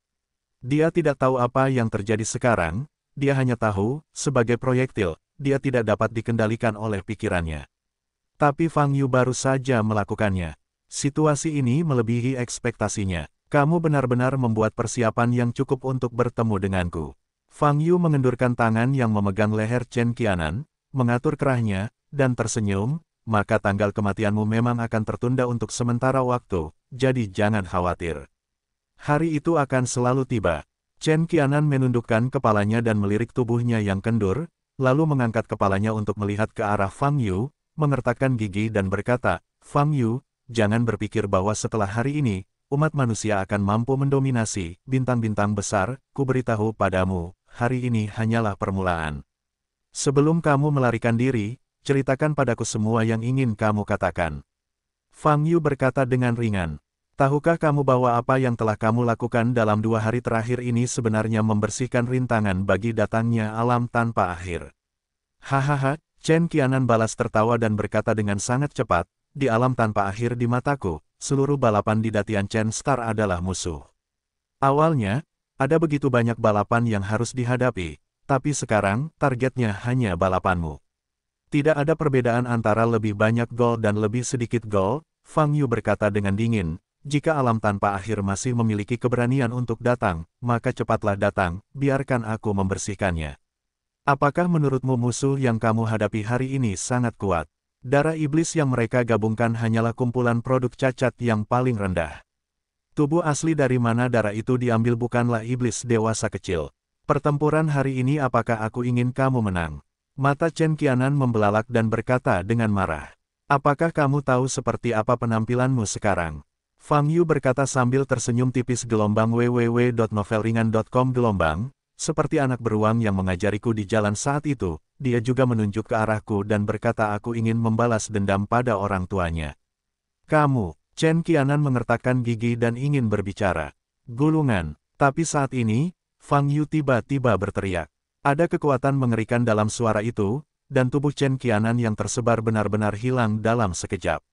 Dia tidak tahu apa yang terjadi sekarang, dia hanya tahu, sebagai proyektil, dia tidak dapat dikendalikan oleh pikirannya. Tapi Fang Yu baru saja melakukannya. Situasi ini melebihi ekspektasinya. Kamu benar-benar membuat persiapan yang cukup untuk bertemu denganku. Fang Yu mengendurkan tangan yang memegang leher Chen Qianan, mengatur kerahnya, dan tersenyum, maka tanggal kematianmu memang akan tertunda untuk sementara waktu, jadi jangan khawatir. Hari itu akan selalu tiba. Chen Qianan menundukkan kepalanya dan melirik tubuhnya yang kendur, lalu mengangkat kepalanya untuk melihat ke arah Fang Yu, mengertakkan gigi dan berkata, Fang Yu, jangan berpikir bahwa setelah hari ini, umat manusia akan mampu mendominasi bintang-bintang besar, ku beritahu padamu, hari ini hanyalah permulaan. Sebelum kamu melarikan diri, ceritakan padaku semua yang ingin kamu katakan. Fang Yu berkata dengan ringan. Tahukah kamu bahwa apa yang telah kamu lakukan dalam 2 hari terakhir ini sebenarnya membersihkan rintangan bagi datangnya alam tanpa akhir? Hahaha, Chen Qianan balas tertawa dan berkata dengan sangat cepat, di alam tanpa akhir di mataku, seluruh balapan di Datian Chen Star adalah musuh. Awalnya, ada begitu banyak balapan yang harus dihadapi, tapi sekarang, targetnya hanya balapanmu. Tidak ada perbedaan antara lebih banyak gol dan lebih sedikit gol, Fang Yu berkata dengan dingin, jika alam tanpa akhir masih memiliki keberanian untuk datang, maka cepatlah datang, biarkan aku membersihkannya. Apakah menurutmu musuh yang kamu hadapi hari ini sangat kuat? Darah iblis yang mereka gabungkan hanyalah kumpulan produk cacat yang paling rendah. Tubuh asli dari mana darah itu diambil bukanlah iblis dewasa kecil. Pertempuran hari ini apakah aku ingin kamu menang? Mata Chen Qianan membelalak dan berkata dengan marah. Apakah kamu tahu seperti apa penampilanmu sekarang? Fang Yu berkata sambil tersenyum tipis. www.novelringan.com gelombang, seperti anak beruang yang mengajariku di jalan saat itu, dia juga menunjuk ke arahku dan berkata aku ingin membalas dendam pada orang tuanya. Kamu, Chen Qianan mengertakkan gigi dan ingin berbicara. Gulungan, tapi saat ini, Fang Yu tiba-tiba berteriak. Ada kekuatan mengerikan dalam suara itu, dan tubuh Chen Qianan yang tersebar benar-benar hilang dalam sekejap.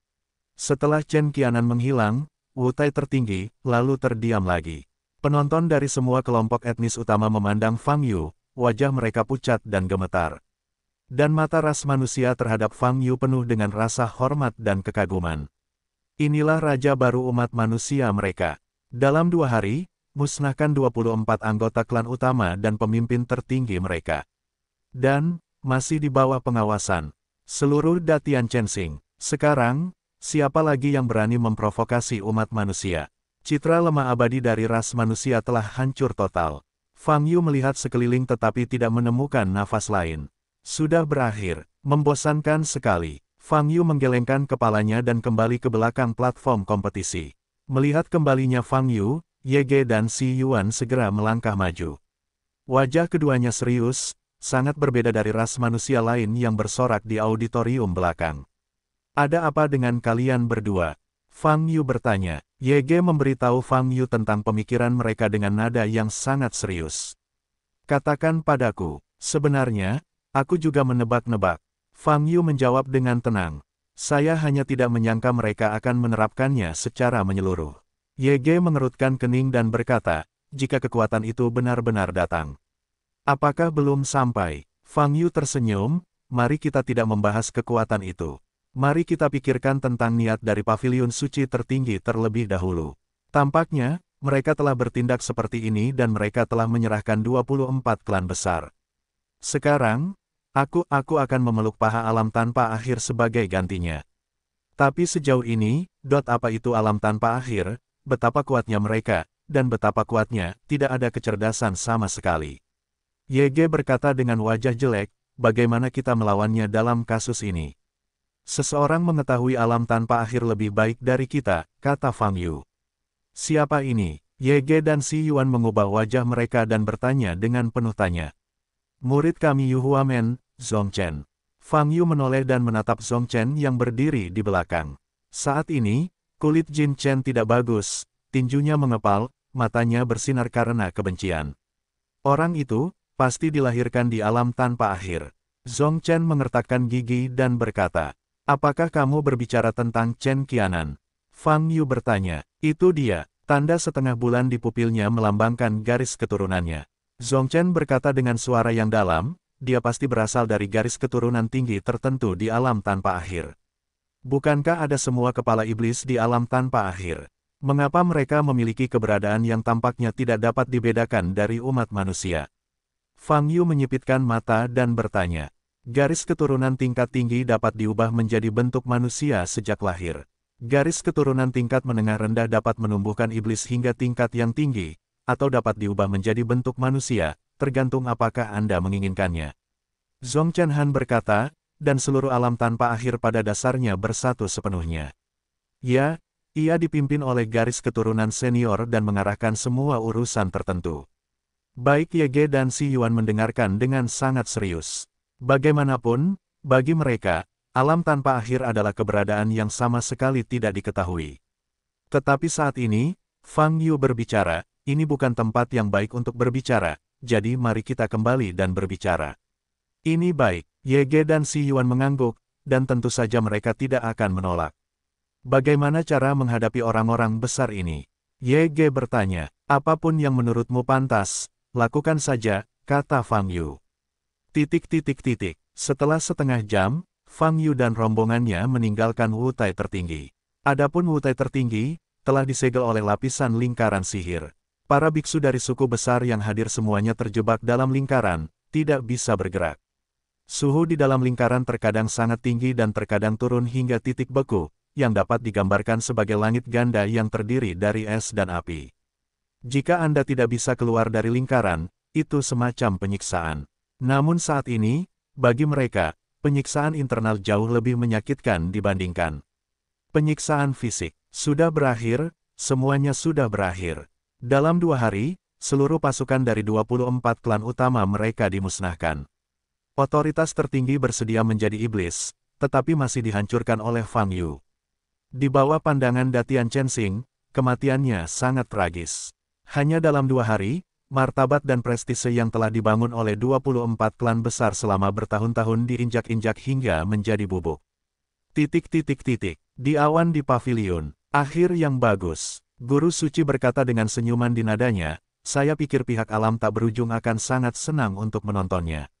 Setelah Chen Qianan menghilang, Wu Tai tertinggi, lalu terdiam lagi. Penonton dari semua kelompok etnis utama memandang Fang Yu, wajah mereka pucat dan gemetar. Dan mata ras manusia terhadap Fang Yu penuh dengan rasa hormat dan kekaguman. Inilah raja baru umat manusia mereka. Dalam 2 hari, musnahkan 24 anggota klan utama dan pemimpin tertinggi mereka. Dan, masih di bawah pengawasan seluruh Datian Chensing. Sekarang, siapa lagi yang berani memprovokasi umat manusia? Citra lemah abadi dari ras manusia telah hancur total. Fang Yu melihat sekeliling tetapi tidak menemukan nafas lain. Sudah berakhir, membosankan sekali. Fang Yu menggelengkan kepalanya dan kembali ke belakang platform kompetisi. Melihat kembalinya Fang Yu, Ye Ge dan Xi Yuan segera melangkah maju. Wajah keduanya serius, sangat berbeda dari ras manusia lain yang bersorak di auditorium belakang. Ada apa dengan kalian berdua? Fang Yu bertanya. Ye Ge memberitahu Fang Yu tentang pemikiran mereka dengan nada yang sangat serius. Katakan padaku, sebenarnya, aku juga menebak-nebak. Fang Yu menjawab dengan tenang. Saya hanya tidak menyangka mereka akan menerapkannya secara menyeluruh. Ye Ge mengerutkan kening dan berkata, jika kekuatan itu benar-benar datang. Apakah belum sampai? Fang Yu tersenyum, mari kita tidak membahas kekuatan itu. Mari kita pikirkan tentang niat dari pavilion suci tertinggi terlebih dahulu. Tampaknya, mereka telah bertindak seperti ini dan mereka telah menyerahkan 24 klan besar. Sekarang, aku akan memeluk paha alam tanpa akhir sebagai gantinya. Tapi sejauh ini, apa itu alam tanpa akhir? Betapa kuatnya mereka, dan betapa kuatnya, tidak ada kecerdasan sama sekali. Ye Ge berkata dengan wajah jelek, bagaimana kita melawannya dalam kasus ini? Seseorang mengetahui alam tanpa akhir lebih baik dari kita, kata Fang Yu. Siapa ini? Ye Ge dan Xi Yuan mengubah wajah mereka dan bertanya dengan penuh tanya. Murid kami Yu Huamen, Zhong Chen. Fang Yu menoleh dan menatap Zhong Chen yang berdiri di belakang. Saat ini, kulit Jin Chen tidak bagus, tinjunya mengepal, matanya bersinar karena kebencian. Orang itu, pasti dilahirkan di alam tanpa akhir. Zhong Chen mengertakkan gigi dan berkata, apakah kamu berbicara tentang Chen Qianan? Fang Yu bertanya, itu dia, tanda setengah bulan di pupilnya melambangkan garis keturunannya. Zhong Chen berkata dengan suara yang dalam, dia pasti berasal dari garis keturunan tinggi tertentu di alam tanpa akhir. Bukankah ada semua kepala iblis di alam tanpa akhir? Mengapa mereka memiliki keberadaan yang tampaknya tidak dapat dibedakan dari umat manusia? Fang Yu menyipitkan mata dan bertanya. Garis keturunan tingkat tinggi dapat diubah menjadi bentuk manusia sejak lahir. Garis keturunan tingkat menengah rendah dapat menumbuhkan iblis hingga tingkat yang tinggi, atau dapat diubah menjadi bentuk manusia, tergantung apakah Anda menginginkannya. Zhong Chen Han berkata, dan seluruh alam tanpa akhir pada dasarnya bersatu sepenuhnya. Ya, ia dipimpin oleh garis keturunan senior dan mengarahkan semua urusan tertentu. Baik Ye Ge dan Xi Yuan mendengarkan dengan sangat serius. Bagaimanapun, bagi mereka, alam tanpa akhir adalah keberadaan yang sama sekali tidak diketahui. Tetapi saat ini, Fang Yu berbicara, ini bukan tempat yang baik untuk berbicara, jadi mari kita kembali dan berbicara. Ini baik, Ye Ge dan Si Yuan mengangguk, dan tentu saja mereka tidak akan menolak. Bagaimana cara menghadapi orang-orang besar ini? Ye Ge bertanya, apapun yang menurutmu pantas, lakukan saja, kata Fang Yu. Setelah setengah jam, Fang Yu dan rombongannya meninggalkan Wutai tertinggi. Adapun Wutai tertinggi, telah disegel oleh lapisan lingkaran sihir. Para biksu dari suku besar yang hadir semuanya terjebak dalam lingkaran, tidak bisa bergerak. Suhu di dalam lingkaran terkadang sangat tinggi dan terkadang turun hingga titik beku, yang dapat digambarkan sebagai langit ganda yang terdiri dari es dan api. Jika Anda tidak bisa keluar dari lingkaran, itu semacam penyiksaan. Namun saat ini, bagi mereka, penyiksaan internal jauh lebih menyakitkan dibandingkan penyiksaan fisik. Sudah berakhir, semuanya sudah berakhir. Dalam 2 hari, seluruh pasukan dari 24 klan utama mereka dimusnahkan. Otoritas tertinggi bersedia menjadi iblis, tetapi masih dihancurkan oleh Fang Yu. Di bawah pandangan Datian Chensing, kematiannya sangat tragis. Hanya dalam 2 hari, martabat dan prestise yang telah dibangun oleh 24 klan besar selama bertahun-tahun diinjak-injak hingga menjadi bubuk. Di awan di pavilion, akhir yang bagus. Guru suci berkata dengan senyuman di nadanya, saya pikir pihak alam tak berujung akan sangat senang untuk menontonnya.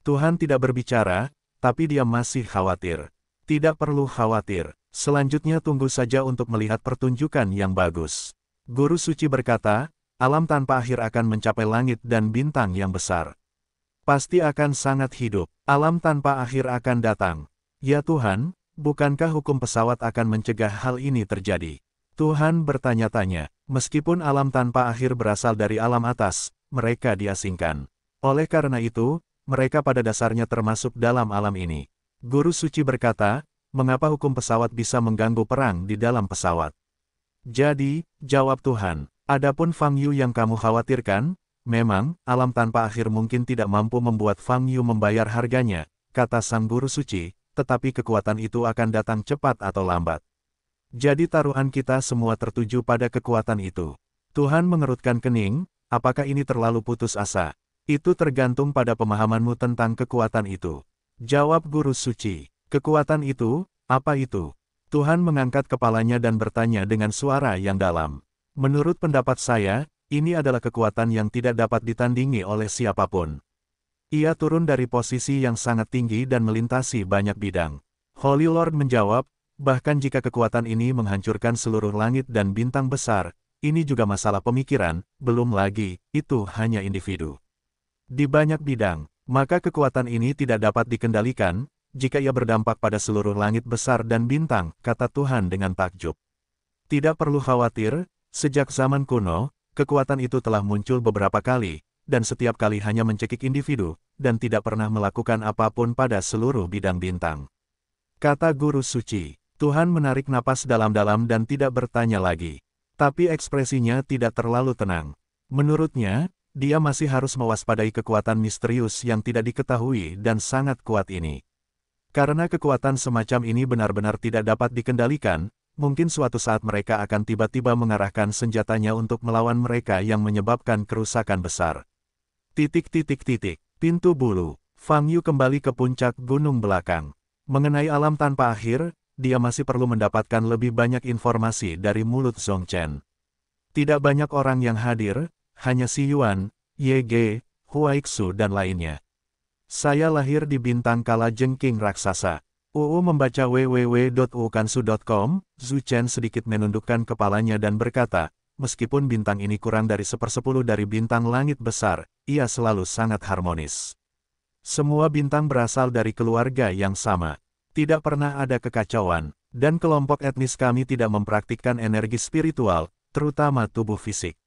Tuhan tidak berbicara, tapi dia masih khawatir. Tidak perlu khawatir, selanjutnya tunggu saja untuk melihat pertunjukan yang bagus. Guru suci berkata, alam tanpa akhir akan mencapai langit dan bintang yang besar. Pasti akan sangat hidup, alam tanpa akhir akan datang. Ya Tuhan, bukankah hukum pesawat akan mencegah hal ini terjadi? Tuhan bertanya-tanya, meskipun alam tanpa akhir berasal dari alam atas, mereka diasingkan. Oleh karena itu, mereka pada dasarnya termasuk dalam alam ini. Guru suci berkata, mengapa hukum pesawat bisa mengganggu perang di dalam pesawat? Jadi, jawab Tuhan, adapun Fang Yu yang kamu khawatirkan, memang, alam tanpa akhir mungkin tidak mampu membuat Fang Yu membayar harganya, kata sang guru suci, tetapi kekuatan itu akan datang cepat atau lambat. Jadi taruhan kita semua tertuju pada kekuatan itu. Tuhan mengerutkan kening, apakah ini terlalu putus asa? Itu tergantung pada pemahamanmu tentang kekuatan itu. Jawab guru suci, kekuatan itu, apa itu? Tuhan mengangkat kepalanya dan bertanya dengan suara yang dalam. Menurut pendapat saya, ini adalah kekuatan yang tidak dapat ditandingi oleh siapapun. Ia turun dari posisi yang sangat tinggi dan melintasi banyak bidang. Holy Lord menjawab, bahkan jika kekuatan ini menghancurkan seluruh langit dan bintang besar, ini juga masalah pemikiran, belum lagi, itu hanya individu. Di banyak bidang, maka kekuatan ini tidak dapat dikendalikan, jika ia berdampak pada seluruh langit besar dan bintang, kata Tuhan dengan takjub. Tidak perlu khawatir, sejak zaman kuno, kekuatan itu telah muncul beberapa kali, dan setiap kali hanya mencekik individu, dan tidak pernah melakukan apapun pada seluruh bidang bintang. Kata guru suci, Tuhan menarik napas dalam-dalam dan tidak bertanya lagi. Tapi ekspresinya tidak terlalu tenang. Menurutnya, dia masih harus mewaspadai kekuatan misterius yang tidak diketahui dan sangat kuat ini. Karena kekuatan semacam ini benar-benar tidak dapat dikendalikan, mungkin suatu saat mereka akan tiba-tiba mengarahkan senjatanya untuk melawan mereka yang menyebabkan kerusakan besar. Pintu bulu. Fang Yu kembali ke puncak gunung belakang. Mengenai alam tanpa akhir, dia masih perlu mendapatkan lebih banyak informasi dari mulut Zhong Chen. Tidak banyak orang yang hadir, hanya Si Yuan, Ye Ge, Huaixu dan lainnya. Saya lahir di bintang kala jengking raksasa. Membaca www.ukansu.com, Zhu Chen sedikit menundukkan kepalanya dan berkata, meskipun bintang ini kurang dari 1/10 dari bintang langit besar, ia selalu sangat harmonis. Semua bintang berasal dari keluarga yang sama. Tidak pernah ada kekacauan, dan kelompok etnis kami tidak mempraktikkan energi spiritual, terutama tubuh fisik.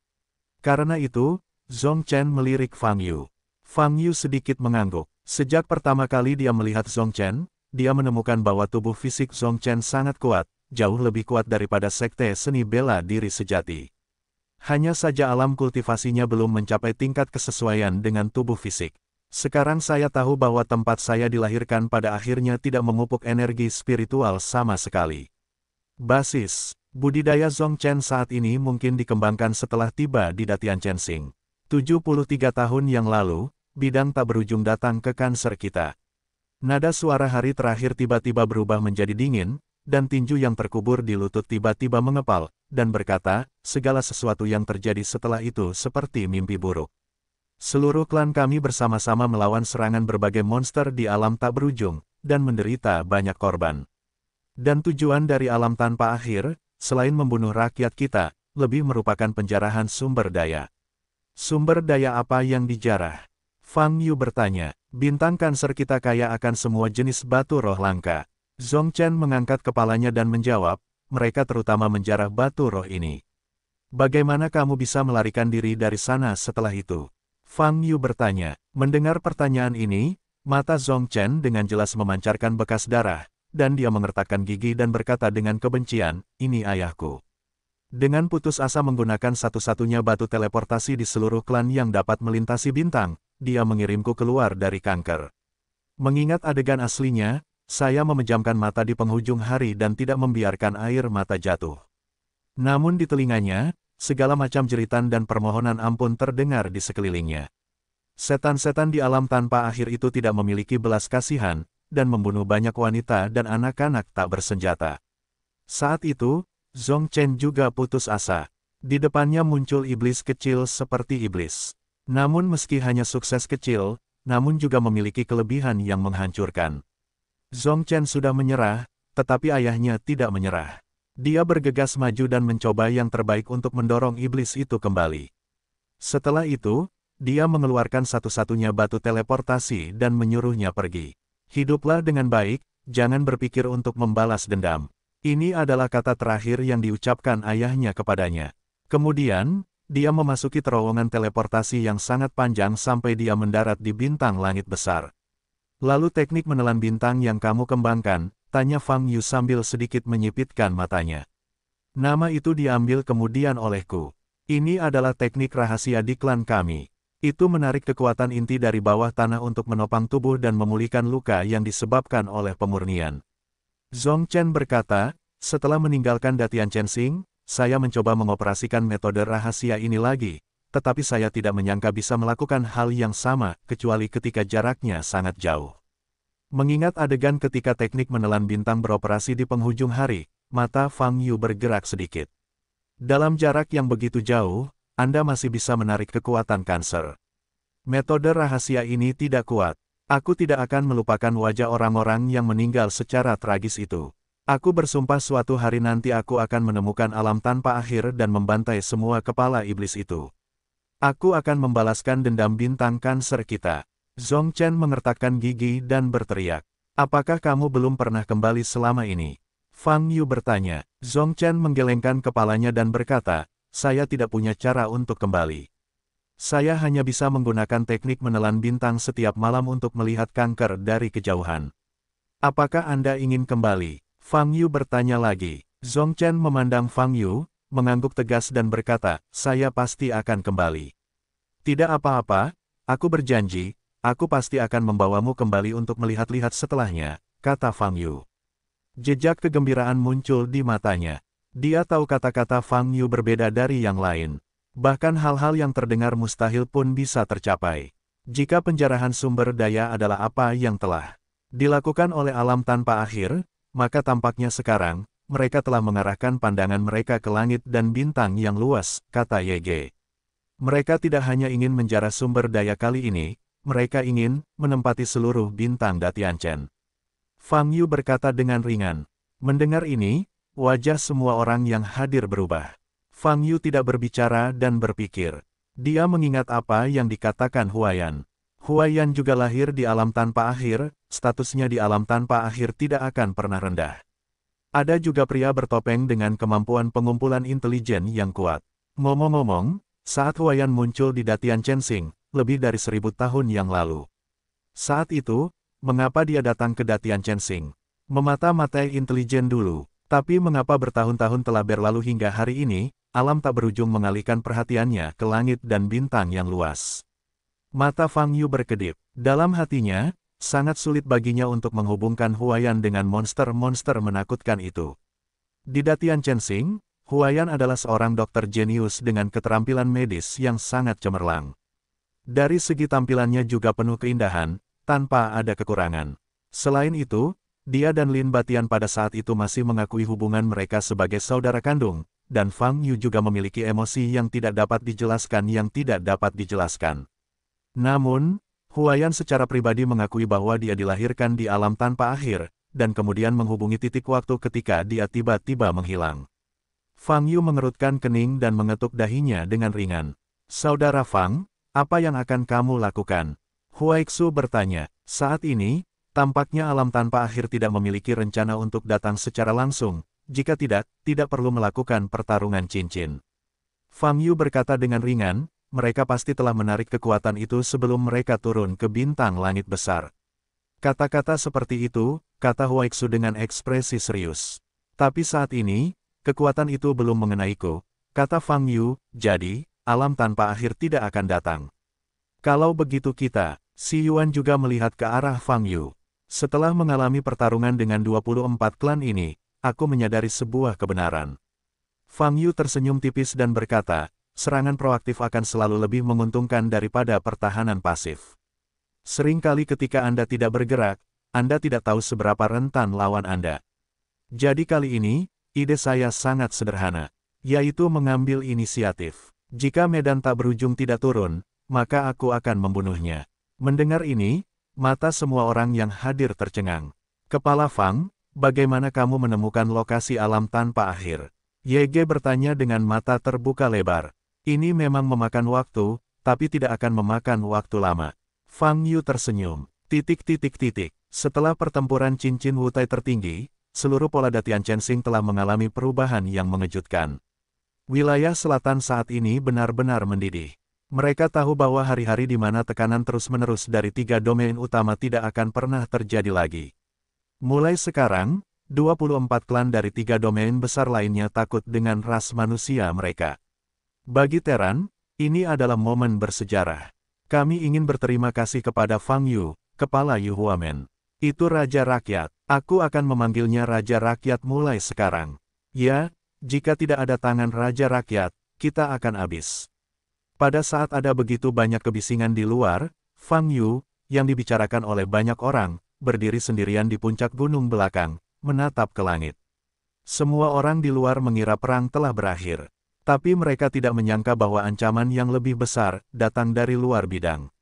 Karena itu, Zhong Chen melirik Fang Yu. Fang Yu sedikit mengangguk. Sejak pertama kali dia melihat Zhong Chen, dia menemukan bahwa tubuh fisik Zhong Chen sangat kuat, jauh lebih kuat daripada sekte seni bela diri sejati. Hanya saja alam kultivasinya belum mencapai tingkat kesesuaian dengan tubuh fisik. Sekarang saya tahu bahwa tempat saya dilahirkan pada akhirnya tidak memupuk energi spiritual sama sekali. Basis, budidaya Zongchen saat ini mungkin dikembangkan setelah tiba di Datian Chensing. 73 tahun yang lalu, bidang tak berujung datang ke Cancer kita. Nada suara hari terakhir tiba-tiba berubah menjadi dingin, dan tinju yang terkubur di lutut tiba-tiba mengepal, dan berkata, segala sesuatu yang terjadi setelah itu seperti mimpi buruk. Seluruh klan kami bersama-sama melawan serangan berbagai monster di alam tak berujung, dan menderita banyak korban. Dan tujuan dari alam tanpa akhir, selain membunuh rakyat kita, lebih merupakan penjarahan sumber daya. Sumber daya apa yang dijarah? Fang Yu bertanya, bintang Cancer kita kaya akan semua jenis batu roh langka. Zongchen mengangkat kepalanya dan menjawab, mereka terutama menjarah batu roh ini. Bagaimana kamu bisa melarikan diri dari sana setelah itu? Fang Yu bertanya. Mendengar pertanyaan ini, mata Zongchen dengan jelas memancarkan bekas darah, dan dia mengertakkan gigi dan berkata dengan kebencian, ini ayahku. Dengan putus asa menggunakan satu-satunya batu teleportasi di seluruh klan yang dapat melintasi bintang, dia mengirimku keluar dari kanker. Mengingat adegan aslinya, saya memejamkan mata di penghujung hari dan tidak membiarkan air mata jatuh. Namun di telinganya, segala macam jeritan dan permohonan ampun terdengar di sekelilingnya. Setan-setan di alam tanpa akhir itu tidak memiliki belas kasihan, dan membunuh banyak wanita dan anak-anak tak bersenjata. Saat itu, Zongchen juga putus asa. Di depannya muncul iblis kecil seperti iblis. Namun meski hanya sukses kecil, namun juga memiliki kelebihan yang menghancurkan. Zongchen sudah menyerah, tetapi ayahnya tidak menyerah. Dia bergegas maju dan mencoba yang terbaik untuk mendorong iblis itu kembali. Setelah itu, dia mengeluarkan satu-satunya batu teleportasi dan menyuruhnya pergi. Hiduplah dengan baik, jangan berpikir untuk membalas dendam. Ini adalah kata terakhir yang diucapkan ayahnya kepadanya. Kemudian, dia memasuki terowongan teleportasi yang sangat panjang sampai dia mendarat di bintang langit besar. Lalu teknik menelan bintang yang kamu kembangkan, tanya Fang Yu sambil sedikit menyipitkan matanya. Nama itu diambil kemudian olehku. Ini adalah teknik rahasia di klan kami. Itu menarik kekuatan inti dari bawah tanah untuk menopang tubuh dan memulihkan luka yang disebabkan oleh pemurnian. Zongchen berkata, setelah meninggalkan Datian Chensing, saya mencoba mengoperasikan metode rahasia ini lagi, tetapi saya tidak menyangka bisa melakukan hal yang sama, kecuali ketika jaraknya sangat jauh. Mengingat adegan ketika teknik menelan bintang beroperasi di penghujung hari, mata Fang Yu bergerak sedikit. Dalam jarak yang begitu jauh, Anda masih bisa menarik kekuatan Cancer. Metode rahasia ini tidak kuat. Aku tidak akan melupakan wajah orang-orang yang meninggal secara tragis itu. Aku bersumpah suatu hari nanti aku akan menemukan alam tanpa akhir dan membantai semua kepala iblis itu. Aku akan membalaskan dendam bintang Cancer kita. Zongchen mengertakkan gigi dan berteriak. Apakah kamu belum pernah kembali selama ini? Fang Yu bertanya. Zongchen menggelengkan kepalanya dan berkata, saya tidak punya cara untuk kembali. Saya hanya bisa menggunakan teknik menelan bintang setiap malam untuk melihat kanker dari kejauhan. Apakah Anda ingin kembali? Fang Yu bertanya lagi. Zongchen memandang Fang Yu, mengangguk tegas dan berkata, saya pasti akan kembali. Tidak apa-apa, aku berjanji. Aku pasti akan membawamu kembali untuk melihat-lihat setelahnya, kata Fang Yu. Jejak kegembiraan muncul di matanya. Dia tahu kata-kata Fang Yu berbeda dari yang lain. Bahkan hal-hal yang terdengar mustahil pun bisa tercapai. Jika penjarahan sumber daya adalah apa yang telah dilakukan oleh alam tanpa akhir, maka tampaknya sekarang, mereka telah mengarahkan pandangan mereka ke langit dan bintang yang luas, kata Ye. Mereka tidak hanya ingin menjarah sumber daya kali ini, mereka ingin menempati seluruh bintang Datianchen. Fang Yu berkata dengan ringan. Mendengar ini, wajah semua orang yang hadir berubah. Fang Yu tidak berbicara dan berpikir. Dia mengingat apa yang dikatakan Huaiyan. Huaiyan juga lahir di alam tanpa akhir, statusnya di alam tanpa akhir tidak akan pernah rendah. Ada juga pria bertopeng dengan kemampuan pengumpulan intelijen yang kuat. Ngomong-ngomong, saat Huaiyan muncul di Datian Chensing, lebih dari 1000 tahun yang lalu. Saat itu, mengapa dia datang ke Datian Chensing? Memata-matai intelijen dulu. Tapi mengapa bertahun-tahun telah berlalu hingga hari ini, alam tak berujung mengalihkan perhatiannya ke langit dan bintang yang luas. Mata Fang Yu berkedip. Dalam hatinya, sangat sulit baginya untuk menghubungkan Huayan dengan monster-monster menakutkan itu. Di Datian Chensing, Huayan adalah seorang dokter jenius dengan keterampilan medis yang sangat cemerlang. Dari segi tampilannya juga penuh keindahan, tanpa ada kekurangan. Selain itu, dia dan Lin Batian pada saat itu masih mengakui hubungan mereka sebagai saudara kandung, dan Fang Yu juga memiliki emosi yang tidak dapat dijelaskan. Namun, Huayan secara pribadi mengakui bahwa dia dilahirkan di alam tanpa akhir, dan kemudian menghubungi titik waktu ketika dia tiba-tiba menghilang. Fang Yu mengerutkan kening dan mengetuk dahinya dengan ringan. Saudara Fang, apa yang akan kamu lakukan? Huaixu bertanya. Saat ini, tampaknya alam tanpa akhir tidak memiliki rencana untuk datang secara langsung. Jika tidak perlu melakukan pertarungan cincin. Fang Yu berkata dengan ringan, mereka pasti telah menarik kekuatan itu sebelum mereka turun ke bintang langit besar. Kata-kata seperti itu, kata Huaixu dengan ekspresi serius. Tapi saat ini, kekuatan itu belum mengenaiku, kata Fang Yu, jadi, alam tanpa akhir tidak akan datang. Kalau begitu Si Yuan juga melihat ke arah Fang Yu. Setelah mengalami pertarungan dengan 24 klan ini, aku menyadari sebuah kebenaran. Fang Yu tersenyum tipis dan berkata, serangan proaktif akan selalu lebih menguntungkan daripada pertahanan pasif. Seringkali ketika Anda tidak bergerak, Anda tidak tahu seberapa rentan lawan Anda. Jadi kali ini, ide saya sangat sederhana, yaitu mengambil inisiatif. Jika medan tak berujung tidak turun, maka aku akan membunuhnya. Mendengar ini, mata semua orang yang hadir tercengang. Kepala Fang, bagaimana kamu menemukan lokasi alam tanpa akhir? Yege bertanya dengan mata terbuka lebar. Ini memang memakan waktu, tapi tidak akan memakan waktu lama. Fang Yu tersenyum. Setelah pertempuran cincin Wutai tertinggi, seluruh pola Datian Chensing telah mengalami perubahan yang mengejutkan. Wilayah selatan saat ini benar-benar mendidih. Mereka tahu bahwa hari-hari di mana tekanan terus-menerus dari 3 domain utama tidak akan pernah terjadi lagi. Mulai sekarang, 24 klan dari 3 domain besar lainnya takut dengan ras manusia mereka. Bagi Teran, ini adalah momen bersejarah. Kami ingin berterima kasih kepada Fang Yu, Kepala Yu Huamen. Itu Raja Rakyat. Aku akan memanggilnya Raja Rakyat mulai sekarang. Ya, jika tidak ada tangan Raja Rakyat, kita akan habis. Pada saat ada begitu banyak kebisingan di luar, Fang Yu, yang dibicarakan oleh banyak orang, berdiri sendirian di puncak gunung belakang, menatap ke langit. Semua orang di luar mengira perang telah berakhir. Tapi mereka tidak menyangka bahwa ancaman yang lebih besar datang dari luar bidang.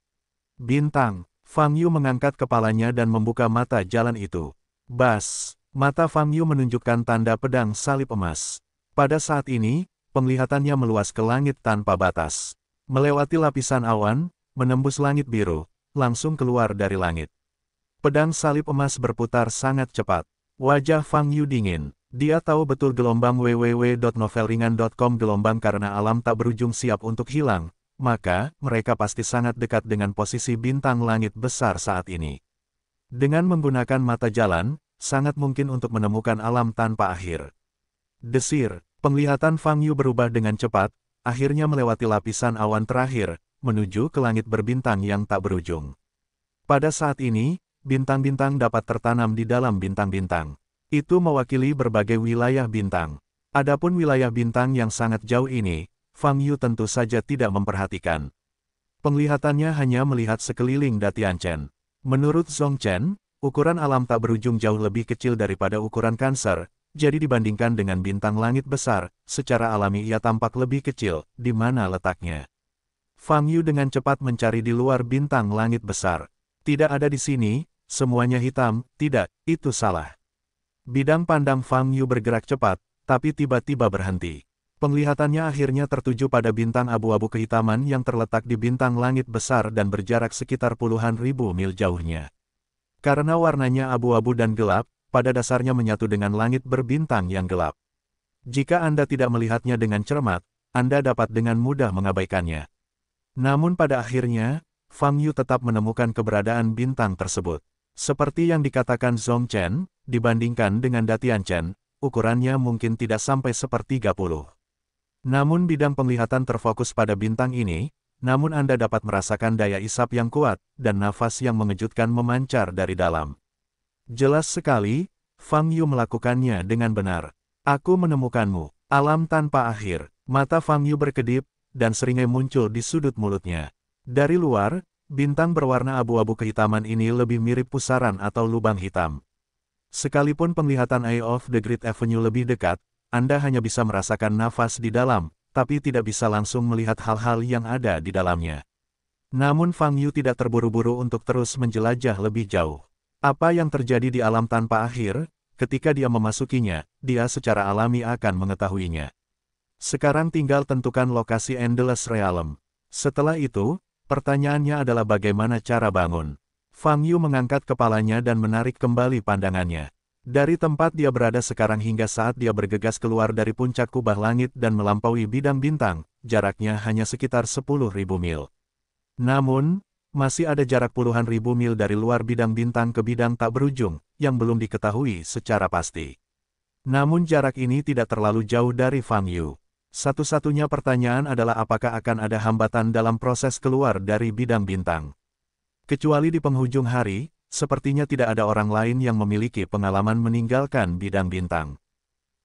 Bintang, Fang Yu mengangkat kepalanya dan membuka mata jalan itu. Bas, mata Fang Yu menunjukkan tanda pedang salib emas. Pada saat ini, penglihatannya meluas ke langit tanpa batas. Melewati lapisan awan, menembus langit biru, langsung keluar dari langit. Pedang salib emas berputar sangat cepat. Wajah Fang Yu dingin. Dia tahu betul gelombang www.novelringan.com gelombang karena alam tak berujung siap untuk hilang, maka mereka pasti sangat dekat dengan posisi bintang langit besar saat ini. Dengan menggunakan mata jalan, sangat mungkin untuk menemukan alam tanpa akhir. Desir, penglihatan Fang Yu berubah dengan cepat, akhirnya melewati lapisan awan terakhir, menuju ke langit berbintang yang tak berujung. Pada saat ini, bintang-bintang dapat tertanam di dalam bintang-bintang. Itu mewakili berbagai wilayah bintang. Adapun wilayah bintang yang sangat jauh ini, Fang Yu tentu saja tidak memperhatikan. Penglihatannya hanya melihat sekeliling Datian Chen. Menurut Zhong Chen, ukuran alam tak berujung jauh lebih kecil daripada ukuran Cancer, jadi dibandingkan dengan bintang langit besar, secara alami ia tampak lebih kecil, di mana letaknya. Fang Yu dengan cepat mencari di luar bintang langit besar. Tidak ada di sini, semuanya hitam, tidak, itu salah. Bidang pandang Fang Yu bergerak cepat, tapi tiba-tiba berhenti. Penglihatannya akhirnya tertuju pada bintang abu-abu kehitaman yang terletak di bintang langit besar dan berjarak sekitar puluhan ribu mil jauhnya. Karena warnanya abu-abu dan gelap, pada dasarnya menyatu dengan langit berbintang yang gelap. Jika Anda tidak melihatnya dengan cermat, Anda dapat dengan mudah mengabaikannya. Namun pada akhirnya, Fang Yu tetap menemukan keberadaan bintang tersebut. Seperti yang dikatakan Zhong Chen, dibandingkan dengan Datian Chen, ukurannya mungkin tidak sampai 1/30. Namun bidang penglihatan terfokus pada bintang ini, namun Anda dapat merasakan daya isap yang kuat, dan nafas yang mengejutkan memancar dari dalam. Jelas sekali, Fang Yu melakukannya dengan benar. Aku menemukanmu, alam tanpa akhir. Mata Fang Yu berkedip, dan seringai muncul di sudut mulutnya. Dari luar, bintang berwarna abu-abu kehitaman ini lebih mirip pusaran atau lubang hitam. Sekalipun penglihatan Eye of the Great Avenue lebih dekat, Anda hanya bisa merasakan nafas di dalam, tapi tidak bisa langsung melihat hal-hal yang ada di dalamnya. Namun Fang Yu tidak terburu-buru untuk terus menjelajah lebih jauh. Apa yang terjadi di alam tanpa akhir, ketika dia memasukinya, dia secara alami akan mengetahuinya. Sekarang tinggal tentukan lokasi Endless Realm. Setelah itu, pertanyaannya adalah bagaimana cara bangun. Fang Yu mengangkat kepalanya dan menarik kembali pandangannya. Dari tempat dia berada sekarang hingga saat dia bergegas keluar dari puncak kubah langit dan melampaui bidang bintang, jaraknya hanya sekitar 10.000 mil. Namun, masih ada jarak puluhan ribu mil dari luar bidang bintang ke bidang tak berujung, yang belum diketahui secara pasti. Namun jarak ini tidak terlalu jauh dari Fang Yu. Satu-satunya pertanyaan adalah apakah akan ada hambatan dalam proses keluar dari bidang bintang. Kecuali di penghujung hari, sepertinya tidak ada orang lain yang memiliki pengalaman meninggalkan bidang bintang.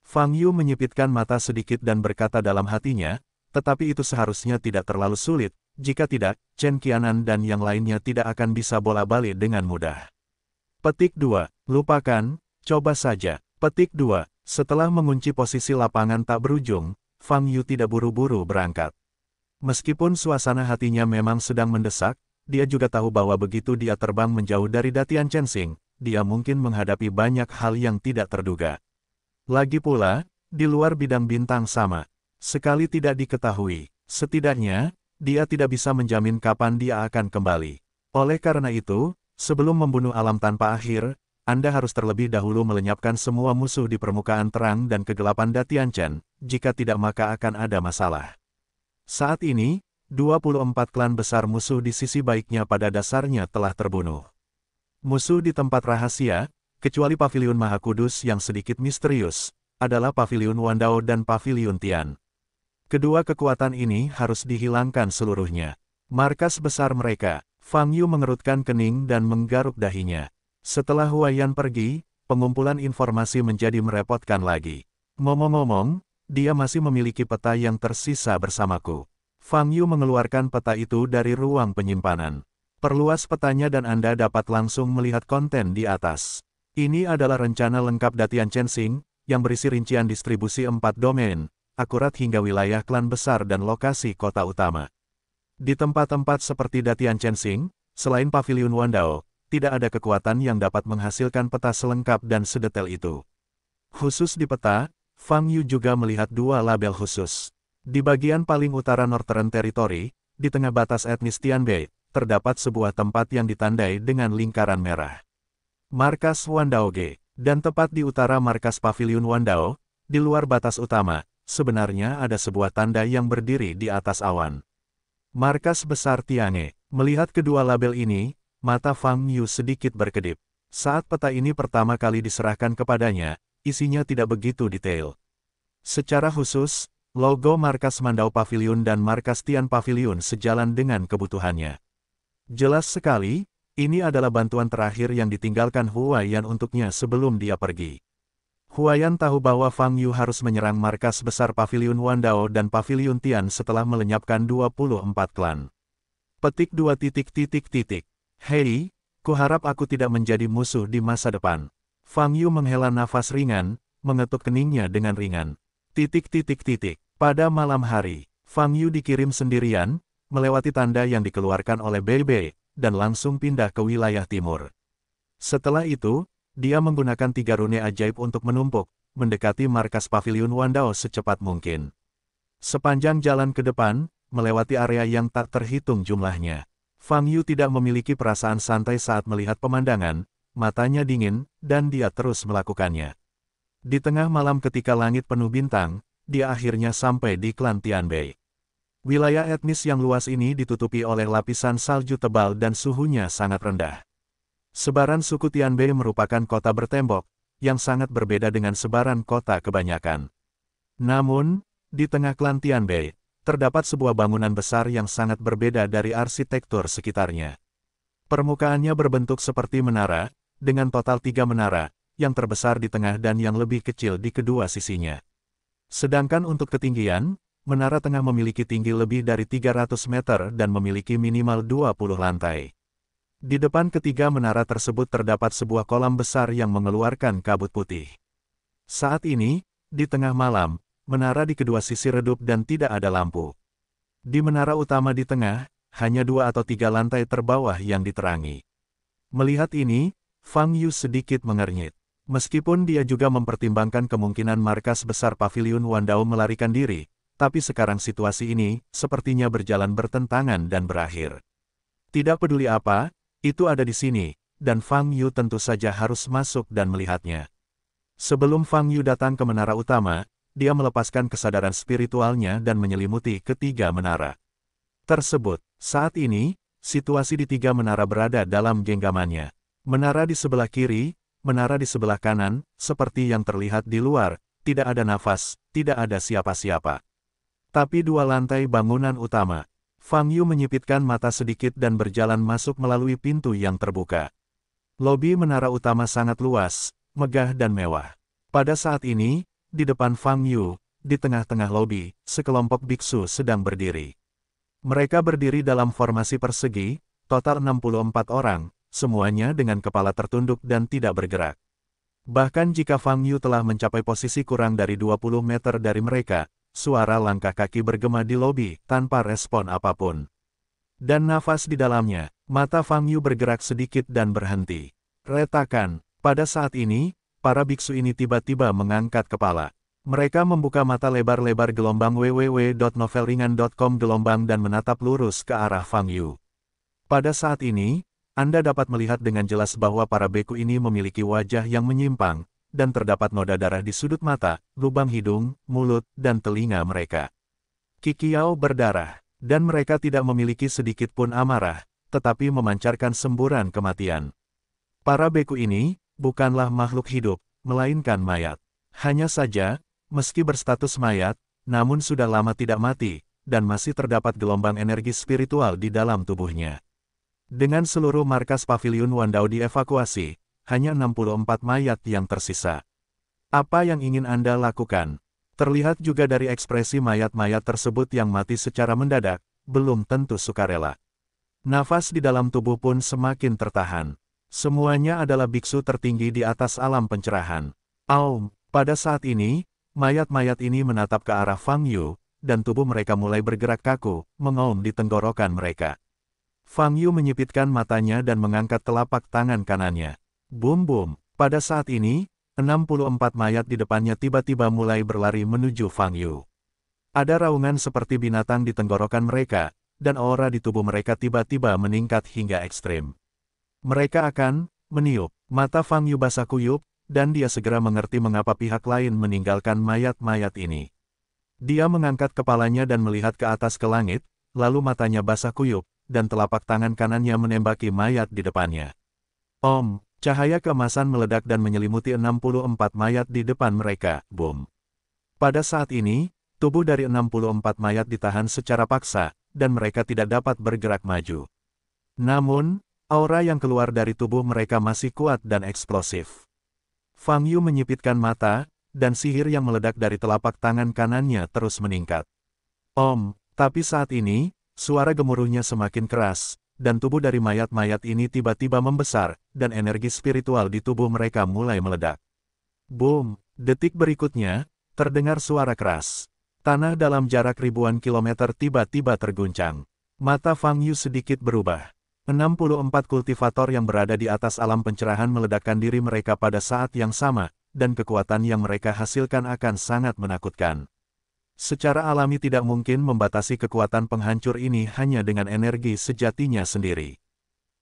Fang Yu menyipitkan mata sedikit dan berkata dalam hatinya, tetapi itu seharusnya tidak terlalu sulit, jika tidak, Chen Qianan dan yang lainnya tidak akan bisa bola-balik dengan mudah. Petik 2. Lupakan, coba saja. Petik 2. Setelah mengunci posisi lapangan tak berujung, Fang Yu tidak buru-buru berangkat. Meskipun suasana hatinya memang sedang mendesak, dia juga tahu bahwa begitu dia terbang menjauh dari Datian Chensing, dia mungkin menghadapi banyak hal yang tidak terduga. Lagi pula, di luar bidang bintang sama sekali tidak diketahui. Setidaknya, dia tidak bisa menjamin kapan dia akan kembali. Oleh karena itu, sebelum membunuh alam tanpa akhir, Anda harus terlebih dahulu melenyapkan semua musuh di permukaan terang dan kegelapan Datian Chen, jika tidak maka akan ada masalah. Saat ini, 24 klan besar musuh di sisi baiknya pada dasarnya telah terbunuh. Musuh di tempat rahasia, kecuali Paviliun Maha Kudus yang sedikit misterius, adalah Paviliun Wandao dan Paviliun Tian. Kedua kekuatan ini harus dihilangkan seluruhnya. Markas besar mereka, Fang Yu mengerutkan kening dan menggaruk dahinya. Setelah Huaiyan pergi, pengumpulan informasi menjadi merepotkan lagi. Ngomong-ngomong, dia masih memiliki peta yang tersisa bersamaku. Fang Yu mengeluarkan peta itu dari ruang penyimpanan. Perluas petanya dan Anda dapat langsung melihat konten di atas. Ini adalah rencana lengkap Datian Chensing, yang berisi rincian distribusi 4 domain, akurat hingga wilayah klan besar dan lokasi kota utama. Di tempat-tempat seperti Datian Chensing, selain Paviliun Wandao, tidak ada kekuatan yang dapat menghasilkan peta selengkap dan sedetail itu. Khusus di peta, Fang Yu juga melihat dua label khusus. Di bagian paling utara Northern Territory, di tengah batas etnis Tianbei, terdapat sebuah tempat yang ditandai dengan lingkaran merah. Markas Wandao Ge, dan tepat di utara markas Paviliun Wandao, di luar batas utama, sebenarnya ada sebuah tanda yang berdiri di atas awan. Markas besar Tiange. Melihat kedua label ini, mata Fang Yu sedikit berkedip. Saat peta ini pertama kali diserahkan kepadanya, isinya tidak begitu detail. Secara khusus, logo markas Mandao Paviliun dan markas Tian Paviliun sejalan dengan kebutuhannya. Jelas sekali, ini adalah bantuan terakhir yang ditinggalkan Huaiyan untuknya sebelum dia pergi. Huaiyan tahu bahwa Fang Yu harus menyerang markas besar Paviliun Wandao dan Paviliun Tian setelah melenyapkan 24 klan. Petik 2. Hei, kuharap aku tidak menjadi musuh di masa depan. Fang Yu menghela nafas ringan, mengetuk keningnya dengan ringan. Pada malam hari, Fang Yu dikirim sendirian, melewati tanda yang dikeluarkan oleh Bei, dan langsung pindah ke wilayah timur. Setelah itu, dia menggunakan 3 rune ajaib untuk menumpuk, mendekati markas Paviliun Wandao secepat mungkin. Sepanjang jalan ke depan, melewati area yang tak terhitung jumlahnya. Fang Yu tidak memiliki perasaan santai saat melihat pemandangan, matanya dingin, dan dia terus melakukannya. Di tengah malam ketika langit penuh bintang, dia akhirnya sampai di klan Tianbei. Wilayah etnis yang luas ini ditutupi oleh lapisan salju tebal dan suhunya sangat rendah. Sebaran suku Tianbei merupakan kota bertembok, yang sangat berbeda dengan sebaran kota kebanyakan. Namun, di tengah klan Tianbei, terdapat sebuah bangunan besar yang sangat berbeda dari arsitektur sekitarnya. Permukaannya berbentuk seperti menara, dengan total 3 menara, yang terbesar di tengah dan yang lebih kecil di kedua sisinya. Sedangkan untuk ketinggian, menara tengah memiliki tinggi lebih dari 300 meter dan memiliki minimal 20 lantai. Di depan ketiga menara tersebut terdapat sebuah kolam besar yang mengeluarkan kabut putih. Saat ini, di tengah malam, menara di kedua sisi redup dan tidak ada lampu. Di menara utama di tengah, hanya 2 atau 3 lantai terbawah yang diterangi. Melihat ini, Fang Yu sedikit mengernyit. Meskipun dia juga mempertimbangkan kemungkinan markas besar Paviliun Wandao melarikan diri, tapi sekarang situasi ini sepertinya berjalan bertentangan dan berakhir. Tidak peduli apa, itu ada di sini, dan Fang Yu tentu saja harus masuk dan melihatnya. Sebelum Fang Yu datang ke menara utama, dia melepaskan kesadaran spiritualnya dan menyelimuti ketiga menara tersebut. Saat ini, situasi di 3 menara berada dalam genggamannya. Menara di sebelah kiri, menara di sebelah kanan, seperti yang terlihat di luar, tidak ada nafas, tidak ada siapa-siapa. Tapi 2 lantai bangunan utama. Fang Yu menyipitkan mata sedikit dan berjalan masuk melalui pintu yang terbuka. Lobi menara utama sangat luas, megah dan mewah. Pada saat ini, di depan Fang Yu, di tengah-tengah lobi, sekelompok biksu sedang berdiri. Mereka berdiri dalam formasi persegi, total 64 orang, semuanya dengan kepala tertunduk dan tidak bergerak. Bahkan jika Fang Yu telah mencapai posisi kurang dari 20 meter dari mereka, suara langkah kaki bergema di lobi tanpa respon apapun. Dan nafas di dalamnya, mata Fang Yu bergerak sedikit dan berhenti. Retakan, pada saat ini, para biksu ini tiba-tiba mengangkat kepala. Mereka membuka mata lebar-lebar gelombang www.novelringan.com gelombang dan menatap lurus ke arah Fang Yu. Pada saat ini, Anda dapat melihat dengan jelas bahwa para beku ini memiliki wajah yang menyimpang, dan terdapat noda darah di sudut mata, lubang hidung, mulut, dan telinga mereka. Kikiau berdarah, dan mereka tidak memiliki sedikit pun amarah, tetapi memancarkan semburan kematian. Para beku ini bukanlah makhluk hidup, melainkan mayat. Hanya saja, meski berstatus mayat, namun sudah lama tidak mati, dan masih terdapat gelombang energi spiritual di dalam tubuhnya. Dengan seluruh markas Paviliun Wandao dievakuasi, hanya 64 mayat yang tersisa. Apa yang ingin Anda lakukan? Terlihat juga dari ekspresi mayat-mayat tersebut yang mati secara mendadak, belum tentu sukarela. Nafas di dalam tubuh pun semakin tertahan. Semuanya adalah biksu tertinggi di atas alam pencerahan. Aum, pada saat ini, mayat-mayat ini menatap ke arah Fang Yu, dan tubuh mereka mulai bergerak kaku, mengaum di tenggorokan mereka. Fang Yu menyipitkan matanya dan mengangkat telapak tangan kanannya. Bum-bum, pada saat ini, 64 mayat di depannya tiba-tiba mulai berlari menuju Fang Yu. Ada raungan seperti binatang di tenggorokan mereka, dan aura di tubuh mereka tiba-tiba meningkat hingga ekstrim. Mereka akan meniup. Mata Fang Yu basah kuyup, dan dia segera mengerti mengapa pihak lain meninggalkan mayat-mayat ini. Dia mengangkat kepalanya dan melihat ke atas ke langit, lalu matanya basah kuyup, dan telapak tangan kanannya menembaki mayat di depannya. Om, cahaya keemasan meledak dan menyelimuti 64 mayat di depan mereka, boom. Pada saat ini, tubuh dari 64 mayat ditahan secara paksa, dan mereka tidak dapat bergerak maju. Namun, aura yang keluar dari tubuh mereka masih kuat dan eksplosif. Fang Yu menyipitkan mata, dan sihir yang meledak dari telapak tangan kanannya terus meningkat. Om, tapi saat ini, suara gemuruhnya semakin keras, dan tubuh dari mayat-mayat ini tiba-tiba membesar, dan energi spiritual di tubuh mereka mulai meledak. Boom, detik berikutnya, terdengar suara keras. Tanah dalam jarak ribuan kilometer tiba-tiba terguncang. Mata Fang Yu sedikit berubah. 64 kultivator yang berada di atas alam pencerahan meledakkan diri mereka pada saat yang sama, dan kekuatan yang mereka hasilkan akan sangat menakutkan. Secara alami tidak mungkin membatasi kekuatan penghancur ini hanya dengan energi sejatinya sendiri.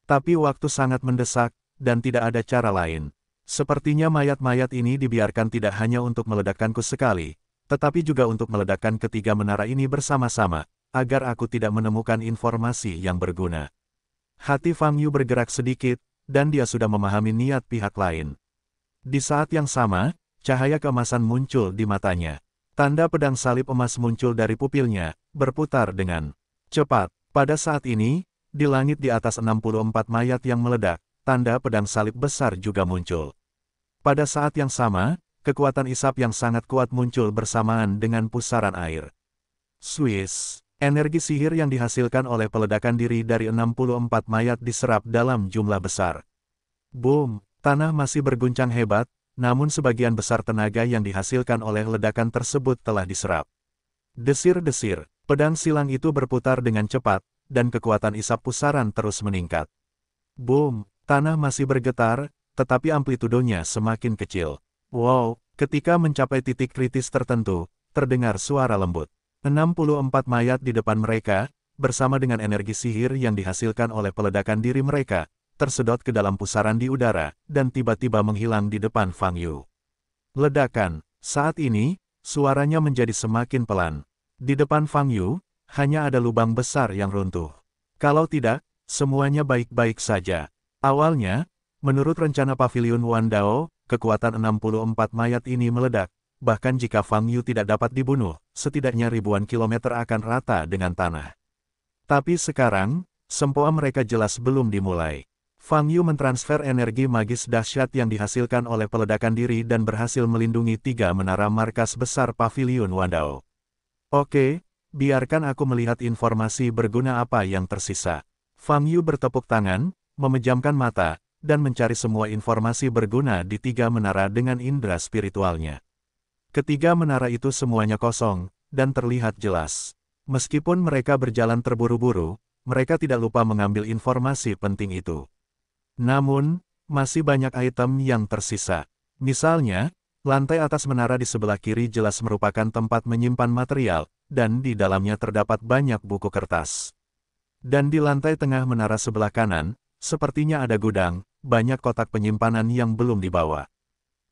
Tapi waktu sangat mendesak, dan tidak ada cara lain. Sepertinya mayat-mayat ini dibiarkan tidak hanya untuk meledakkanku sekali, tetapi juga untuk meledakkan ketiga menara ini bersama-sama, agar aku tidak menemukan informasi yang berguna. Hati Fang Yu bergerak sedikit, dan dia sudah memahami niat pihak lain. Di saat yang sama, cahaya keemasan muncul di matanya. Tanda pedang salib emas muncul dari pupilnya, berputar dengan cepat. Pada saat ini, di langit di atas 64 mayat yang meledak, tanda pedang salib besar juga muncul. Pada saat yang sama, kekuatan isap yang sangat kuat muncul bersamaan dengan pusaran air. Swiss, energi sihir yang dihasilkan oleh peledakan diri dari 64 mayat diserap dalam jumlah besar. Boom, tanah masih berguncang hebat, namun sebagian besar tenaga yang dihasilkan oleh ledakan tersebut telah diserap. Desir-desir, pedang silang itu berputar dengan cepat, dan kekuatan isap pusaran terus meningkat. Boom, tanah masih bergetar, tetapi amplitudonya semakin kecil. Wow, ketika mencapai titik kritis tertentu, terdengar suara lembut. 64 mayat di depan mereka, bersama dengan energi sihir yang dihasilkan oleh peledakan diri mereka, tersedot ke dalam pusaran di udara, dan tiba-tiba menghilang di depan Fang Yu. Ledakan, saat ini, suaranya menjadi semakin pelan. Di depan Fang Yu, hanya ada lubang besar yang runtuh. Kalau tidak, semuanya baik-baik saja. Awalnya, menurut rencana Paviliun Wandao, kekuatan 64 mayat ini meledak. Bahkan jika Fang Yu tidak dapat dibunuh, setidaknya ribuan kilometer akan rata dengan tanah. Tapi sekarang, sempoa mereka jelas belum dimulai. Fang Yu mentransfer energi magis dahsyat yang dihasilkan oleh peledakan diri dan berhasil melindungi 3 menara markas besar Paviliun Wandao. Oke, biarkan aku melihat informasi berguna apa yang tersisa. Fang Yu bertepuk tangan, memejamkan mata, dan mencari semua informasi berguna di 3 menara dengan indera spiritualnya. Ketiga menara itu semuanya kosong, dan terlihat jelas. Meskipun mereka berjalan terburu-buru, mereka tidak lupa mengambil informasi penting itu. Namun, masih banyak item yang tersisa. Misalnya, lantai atas menara di sebelah kiri jelas merupakan tempat menyimpan material, dan di dalamnya terdapat banyak buku kertas. Dan di lantai tengah menara sebelah kanan, sepertinya ada gudang, banyak kotak penyimpanan yang belum dibawa.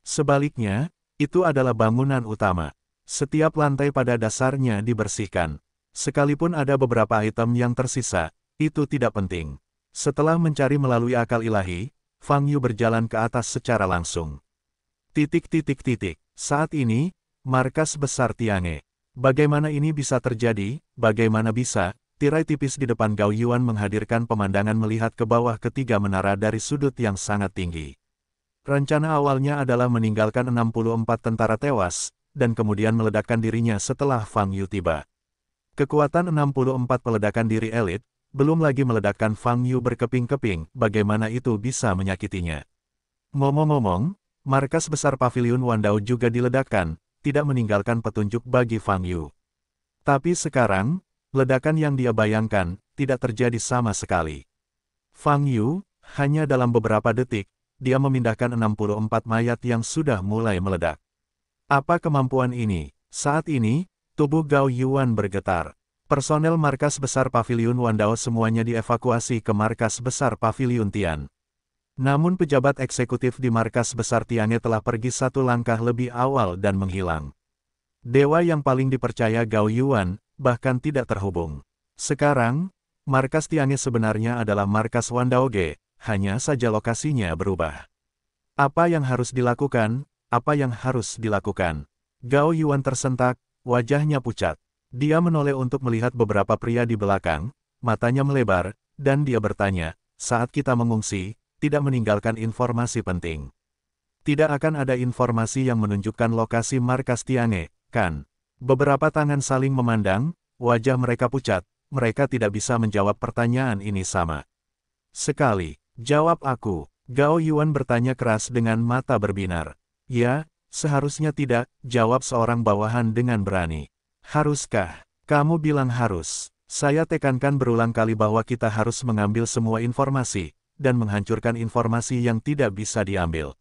Sebaliknya, itu adalah bangunan utama. Setiap lantai pada dasarnya dibersihkan. Sekalipun ada beberapa item yang tersisa, itu tidak penting. Setelah mencari melalui akal ilahi, Fang Yu berjalan ke atas secara langsung. Saat ini, markas besar Tiange. Bagaimana ini bisa terjadi? Bagaimana bisa? Tirai tipis di depan Gao Yuan menghadirkan pemandangan melihat ke bawah ketiga menara dari sudut yang sangat tinggi. Rencana awalnya adalah meninggalkan 64 tentara tewas, dan kemudian meledakkan dirinya setelah Fang Yu tiba. Kekuatan 64 peledakan diri elit, belum lagi meledakkan Fang Yu berkeping-keping, bagaimana itu bisa menyakitinya. Ngomong-ngomong, markas besar Paviliun Wandao juga diledakkan, tidak meninggalkan petunjuk bagi Fang Yu. Tapi sekarang, ledakan yang dia bayangkan, tidak terjadi sama sekali. Fang Yu, hanya dalam beberapa detik, dia memindahkan 64 mayat yang sudah mulai meledak. Apa kemampuan ini? Saat ini, tubuh Gao Yuan bergetar. Personel markas besar Paviliun Wandao semuanya dievakuasi ke markas besar Paviliun Tian. Namun pejabat eksekutif di markas besar Tiange telah pergi satu langkah lebih awal dan menghilang. Dewa yang paling dipercaya Gao Yuan, bahkan tidak terhubung. Sekarang, markas Tiange sebenarnya adalah markas Wandaoge. Hanya saja lokasinya berubah. Apa yang harus dilakukan? Apa yang harus dilakukan? Gao Yuan tersentak, wajahnya pucat. Dia menoleh untuk melihat beberapa pria di belakang, matanya melebar, dan dia bertanya, saat kita mengungsi, tidak meninggalkan informasi penting. Tidak akan ada informasi yang menunjukkan lokasi markas Tiange, kan? Beberapa tangan saling memandang, wajah mereka pucat, mereka tidak bisa menjawab pertanyaan ini sama sekali. Jawab aku. Gao Yuan bertanya keras dengan mata berbinar. Ya, seharusnya tidak, jawab seorang bawahan dengan berani. Haruskah? Kamu bilang harus. Saya tekankan berulang kali bahwa kita harus mengambil semua informasi, dan menghancurkan informasi yang tidak bisa diambil.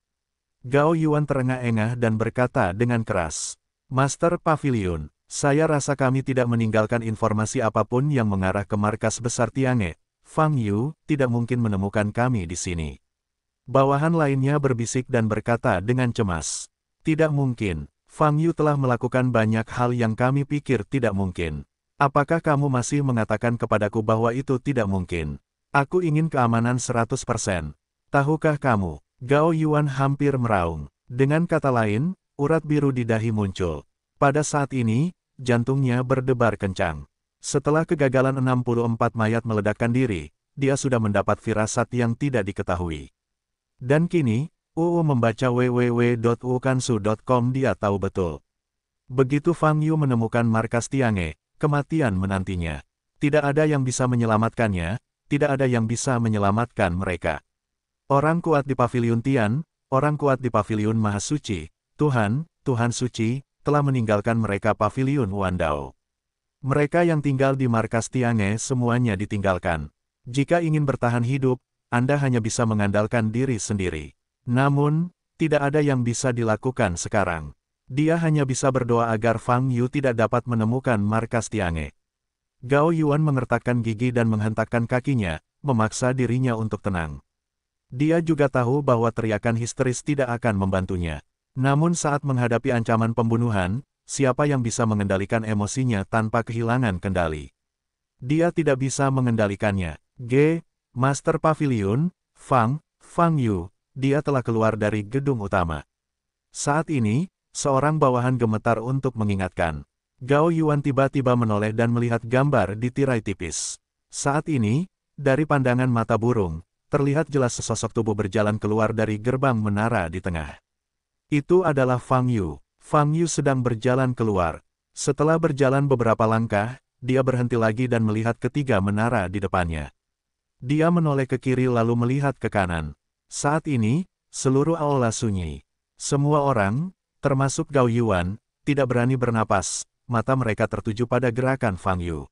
Gao Yuan terengah-engah dan berkata dengan keras. Master Paviliun, saya rasa kami tidak meninggalkan informasi apapun yang mengarah ke markas besar Tiange. Fang Yu, tidak mungkin menemukan kami di sini. Bawahan lainnya berbisik dan berkata dengan cemas. Tidak mungkin, Fang Yu telah melakukan banyak hal yang kami pikir tidak mungkin. Apakah kamu masih mengatakan kepadaku bahwa itu tidak mungkin? Aku ingin keamanan 100%. Tahukah kamu? Gao Yuan hampir meraung. Dengan kata lain, urat biru di dahi muncul. Pada saat ini, jantungnya berdebar kencang. Setelah kegagalan 64 mayat meledakkan diri, dia sudah mendapat firasat yang tidak diketahui. Dan kini, membaca www.ukansu.com dia tahu betul. Begitu Fang Yu menemukan markas Tiange, kematian menantinya. Tidak ada yang bisa menyelamatkannya, tidak ada yang bisa menyelamatkan mereka. Orang kuat di Paviliun Tian, orang kuat di Paviliun Maha Suci, Tuhan Suci, telah meninggalkan mereka Paviliun Wandao. Mereka yang tinggal di markas Tiange semuanya ditinggalkan. Jika ingin bertahan hidup, Anda hanya bisa mengandalkan diri sendiri. Namun, tidak ada yang bisa dilakukan sekarang. Dia hanya bisa berdoa agar Fang Yu tidak dapat menemukan markas Tiange. Gao Yuan mengertakkan gigi dan menghentakkan kakinya, memaksa dirinya untuk tenang. Dia juga tahu bahwa teriakan histeris tidak akan membantunya. Namun saat menghadapi ancaman pembunuhan, siapa yang bisa mengendalikan emosinya tanpa kehilangan kendali? Dia tidak bisa mengendalikannya. Master Pavilion, Fang Yu, dia telah keluar dari gedung utama. Saat ini, seorang bawahan gemetar untuk mengingatkan. Gao Yuan tiba-tiba menoleh dan melihat gambar di tirai tipis. Saat ini, dari pandangan mata burung, terlihat jelas sesosok tubuh berjalan keluar dari gerbang menara di tengah. Itu adalah Fang Yu. Fang Yu sedang berjalan keluar. Setelah berjalan beberapa langkah, dia berhenti lagi dan melihat ketiga menara di depannya. Dia menoleh ke kiri lalu melihat ke kanan. Saat ini, seluruh aula sunyi. Semua orang, termasuk Gao Yuan, tidak berani bernapas, mata mereka tertuju pada gerakan Fang Yu.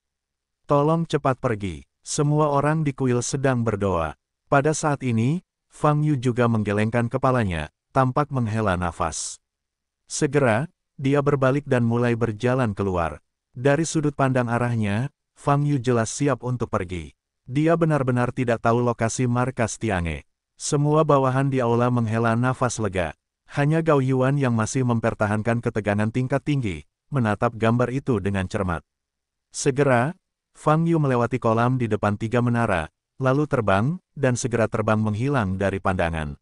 Tolong cepat pergi. Semua orang di kuil sedang berdoa. Pada saat ini, Fang Yu juga menggelengkan kepalanya, tampak menghela nafas. Segera, dia berbalik dan mulai berjalan keluar. Dari sudut pandang arahnya, Fang Yu jelas siap untuk pergi. Dia benar-benar tidak tahu lokasi markas Tiange. Semua bawahan di aula menghela nafas lega. Hanya Gao Yuan yang masih mempertahankan ketegangan tingkat tinggi, menatap gambar itu dengan cermat. Segera, Fang Yu melewati kolam di depan tiga menara, lalu terbang, dan segera terbang menghilang dari pandangan.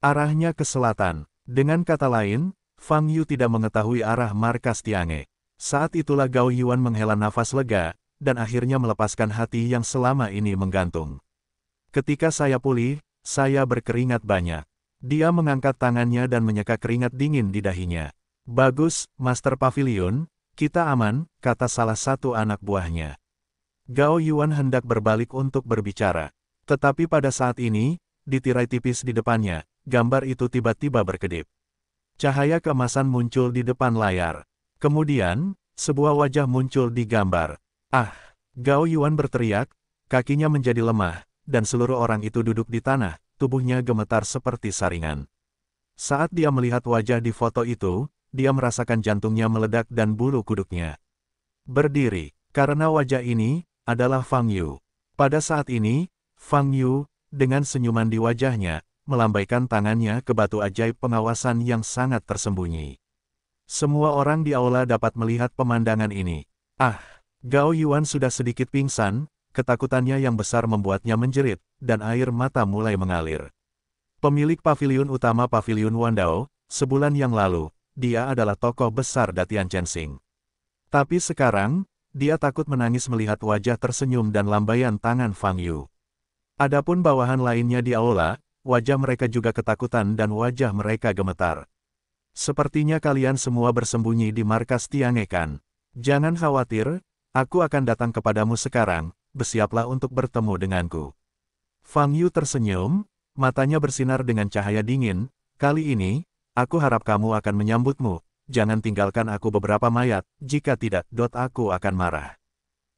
Arahnya ke selatan. Dengan kata lain, Fang Yu tidak mengetahui arah markas Tiange. Saat itulah Gao Yuan menghela nafas lega, dan akhirnya melepaskan hati yang selama ini menggantung. Ketika saya pulih, saya berkeringat banyak. Dia mengangkat tangannya dan menyeka keringat dingin di dahinya. Bagus, Master Pavilion, kita aman, kata salah satu anak buahnya. Gao Yuan hendak berbalik untuk berbicara. Tetapi pada saat ini, di tirai tipis di depannya, gambar itu tiba-tiba berkedip. Cahaya keemasan muncul di depan layar. Kemudian, sebuah wajah muncul di gambar. Gao Yuan berteriak, kakinya menjadi lemah, dan seluruh orang itu duduk di tanah, tubuhnya gemetar seperti saringan. Saat dia melihat wajah di foto itu, dia merasakan jantungnya meledak dan bulu kuduknya berdiri, karena wajah ini adalah Fang Yu. Pada saat ini, Fang Yu, dengan senyuman di wajahnya, melambaikan tangannya ke batu ajaib pengawasan yang sangat tersembunyi. Semua orang di aula dapat melihat pemandangan ini. Gao Yuan sudah sedikit pingsan, ketakutannya yang besar membuatnya menjerit, dan air mata mulai mengalir. Pemilik paviliun utama Paviliun Wandao, sebulan yang lalu, dia adalah tokoh besar Datian Chensing. Tapi sekarang, dia takut menangis melihat wajah tersenyum dan lambaian tangan Fang Yu. Adapun bawahan lainnya di aula, wajah mereka juga ketakutan dan wajah mereka gemetar. Sepertinya kalian semua bersembunyi di markas Tiange kan? Jangan khawatir, aku akan datang kepadamu sekarang, bersiaplah untuk bertemu denganku. Fang Yu tersenyum, matanya bersinar dengan cahaya dingin, kali ini, aku harap kamu akan menyambutmu, jangan tinggalkan aku beberapa mayat, jika tidak, aku akan marah.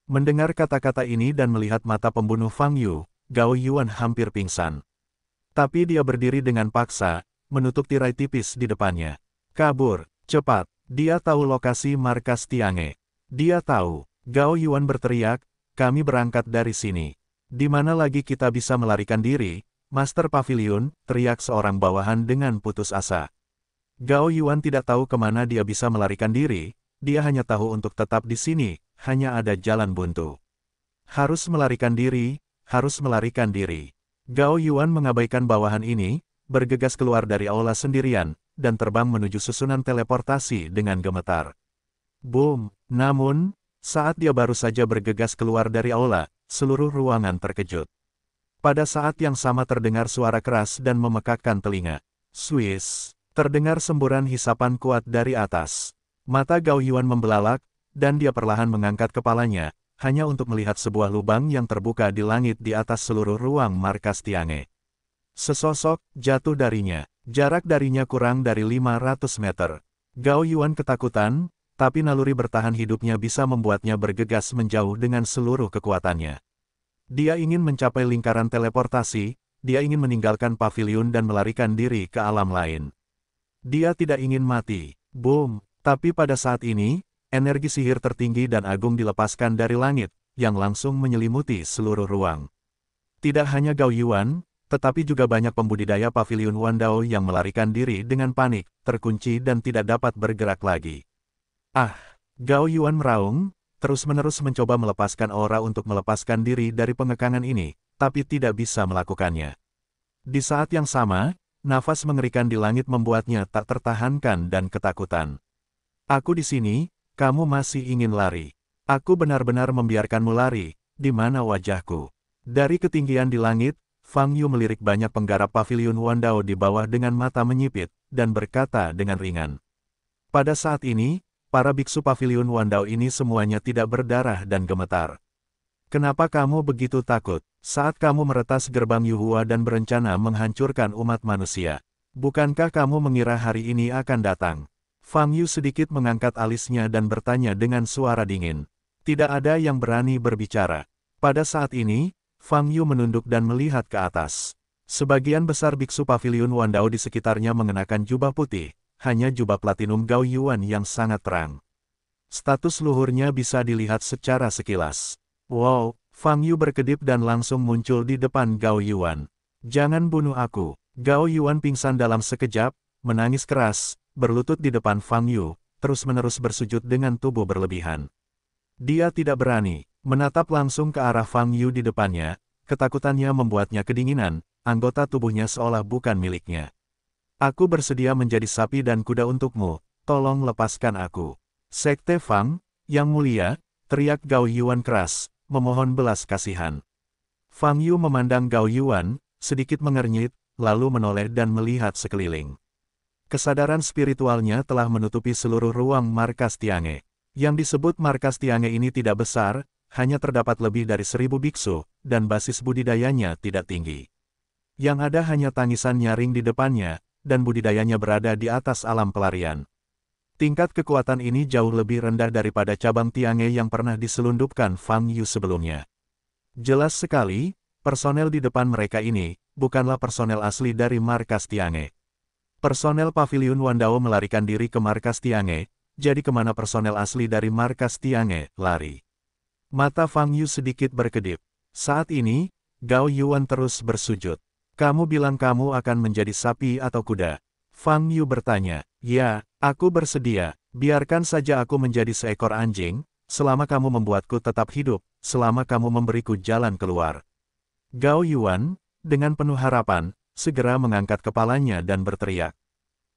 Mendengar kata-kata ini dan melihat mata pembunuh Fang Yu, Gao Yuan hampir pingsan. Tapi dia berdiri dengan paksa, menutup tirai tipis di depannya. Kabur, cepat, dia tahu lokasi markas Tiange. Dia tahu. Gao Yuan berteriak, kami berangkat dari sini. Di mana lagi kita bisa melarikan diri, Master Pavilion, teriak seorang bawahan dengan putus asa. Gao Yuan tidak tahu kemana dia bisa melarikan diri, dia hanya tahu untuk tetap di sini, hanya ada jalan buntu. Harus melarikan diri, harus melarikan diri. Gao Yuan mengabaikan bawahan ini, bergegas keluar dari aula sendirian, dan terbang menuju susunan teleportasi dengan gemetar. Boom! Namun, Saat dia baru saja bergegas keluar dari aula, seluruh ruangan terkejut. Pada saat yang sama terdengar suara keras dan memekakkan telinga. Swiss, terdengar semburan hisapan kuat dari atas. Mata Gao Yuan membelalak, dan dia perlahan mengangkat kepalanya, hanya untuk melihat sebuah lubang yang terbuka di langit di atas seluruh ruang markas Tiange. Sesosok jatuh darinya, jarak darinya kurang dari 500 meter. Gao Yuan ketakutan, tapi naluri bertahan hidupnya bisa membuatnya bergegas menjauh dengan seluruh kekuatannya. Dia ingin mencapai lingkaran teleportasi, dia ingin meninggalkan paviliun dan melarikan diri ke alam lain. Dia tidak ingin mati. Boom! Tapi pada saat ini, energi sihir tertinggi dan agung dilepaskan dari langit, yang langsung menyelimuti seluruh ruang. Tidak hanya Gao Yuan, tetapi juga banyak pembudidaya paviliun Wandao yang melarikan diri dengan panik, terkunci dan tidak dapat bergerak lagi. Ah! Gao Yuan meraung, terus-menerus mencoba melepaskan aura untuk melepaskan diri dari pengekangan ini, tapi tidak bisa melakukannya. Di saat yang sama, nafas mengerikan di langit membuatnya tak tertahankan dan ketakutan. Aku di sini, kamu masih ingin lari. Aku benar-benar membiarkanmu lari, di mana wajahku? Dari ketinggian di langit, Fang Yu melirik banyak penggarap paviliun Wandao di bawah dengan mata menyipit, dan berkata dengan ringan. Pada saat ini, para biksu paviliun Wandao ini semuanya tidak berdarah dan gemetar. Kenapa kamu begitu takut saat kamu meretas gerbang Yuhua dan berencana menghancurkan umat manusia? Bukankah kamu mengira hari ini akan datang? Fang Yu sedikit mengangkat alisnya dan bertanya dengan suara dingin. Tidak ada yang berani berbicara. Pada saat ini, Fang Yu menunduk dan melihat ke atas. Sebagian besar biksu paviliun Wandao di sekitarnya mengenakan jubah putih. Hanya jubah platinum Gao Yuan yang sangat terang. Status luhurnya bisa dilihat secara sekilas. Wow, Fang Yu berkedip dan langsung muncul di depan Gao Yuan. Jangan bunuh aku. Gao Yuan pingsan dalam sekejap, menangis keras, berlutut di depan Fang Yu, terus-menerus bersujud dengan tubuh berlebihan. Dia tidak berani menatap langsung ke arah Fang Yu di depannya, ketakutannya membuatnya kedinginan, anggota tubuhnya seolah bukan miliknya. Aku bersedia menjadi sapi dan kuda untukmu, tolong lepaskan aku. Sekte Fang, yang mulia, teriak Gao Yuan keras, memohon belas kasihan. Fang Yu memandang Gao Yuan, sedikit mengernyit, lalu menoleh dan melihat sekeliling. Kesadaran spiritualnya telah menutupi seluruh ruang markas Tiange. Yang disebut markas Tiange ini tidak besar, hanya terdapat lebih dari 1000 biksu, dan basis budidayanya tidak tinggi. Yang ada hanya tangisan nyaring di depannya, dan budidayanya berada di atas alam pelarian. Tingkat kekuatan ini jauh lebih rendah daripada cabang Tiange yang pernah diselundupkan Fang Yu sebelumnya. Jelas sekali, personel di depan mereka ini, bukanlah personel asli dari markas Tiange. Personel paviliun Wandao melarikan diri ke markas Tiange, jadi kemana personel asli dari markas Tiange lari? Mata Fang Yu sedikit berkedip. Saat ini, Gao Yuan terus bersujud. Kamu bilang kamu akan menjadi sapi atau kuda? Fang Yu bertanya. Ya, aku bersedia. Biarkan saja aku menjadi seekor anjing, selama kamu membuatku tetap hidup, selama kamu memberiku jalan keluar. Gao Yuan, dengan penuh harapan, segera mengangkat kepalanya dan berteriak.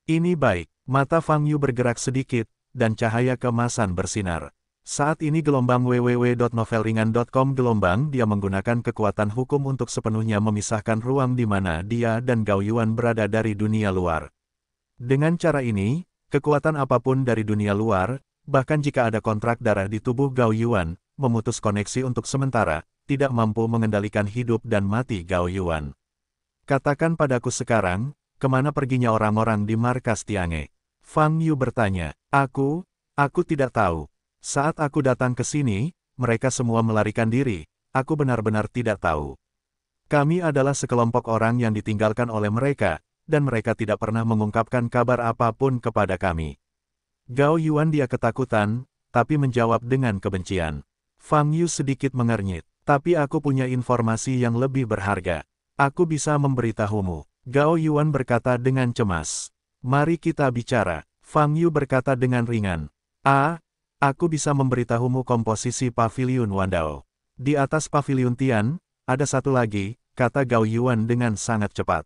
Ini baik. Mata Fang Yu bergerak sedikit, dan cahaya keemasan bersinar. Saat ini gelombang www.novelringan.com gelombang dia menggunakan kekuatan hukum untuk sepenuhnya memisahkan ruang di mana dia dan Gao Yuan berada dari dunia luar. Dengan cara ini, kekuatan apapun dari dunia luar, bahkan jika ada kontrak darah di tubuh Gao Yuan, memutus koneksi untuk sementara, tidak mampu mengendalikan hidup dan mati Gao Yuan. Katakan padaku sekarang, kemana perginya orang-orang di markas Tiange? Fang Yu bertanya. Aku tidak tahu. Saat aku datang ke sini, mereka semua melarikan diri, aku benar-benar tidak tahu. Kami adalah sekelompok orang yang ditinggalkan oleh mereka, dan mereka tidak pernah mengungkapkan kabar apapun kepada kami. Gao Yuan dia ketakutan, tapi menjawab dengan kebencian. Fang Yu sedikit mengernyit, tapi aku punya informasi yang lebih berharga. Aku bisa memberitahumu. Gao Yuan berkata dengan cemas. Mari kita bicara. Fang Yu berkata dengan ringan. Aku bisa memberitahumu komposisi paviliun Wandao. Di atas paviliun Tian, ada satu lagi, kata Gao Yuan dengan sangat cepat.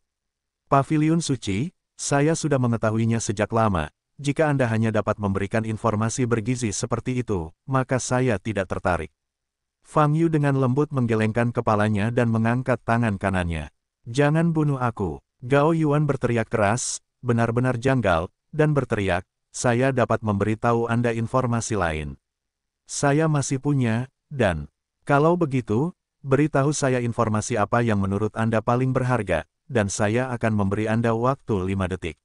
Paviliun suci, saya sudah mengetahuinya sejak lama, jika Anda hanya dapat memberikan informasi bergizi seperti itu, maka saya tidak tertarik. Fang Yu dengan lembut menggelengkan kepalanya dan mengangkat tangan kanannya. Jangan bunuh aku. Gao Yuan berteriak keras, benar-benar janggal, dan berteriak, saya dapat memberitahu Anda informasi lain. Saya masih punya, dan kalau begitu, beritahu saya informasi apa yang menurut Anda paling berharga, dan saya akan memberi Anda waktu 5 detik.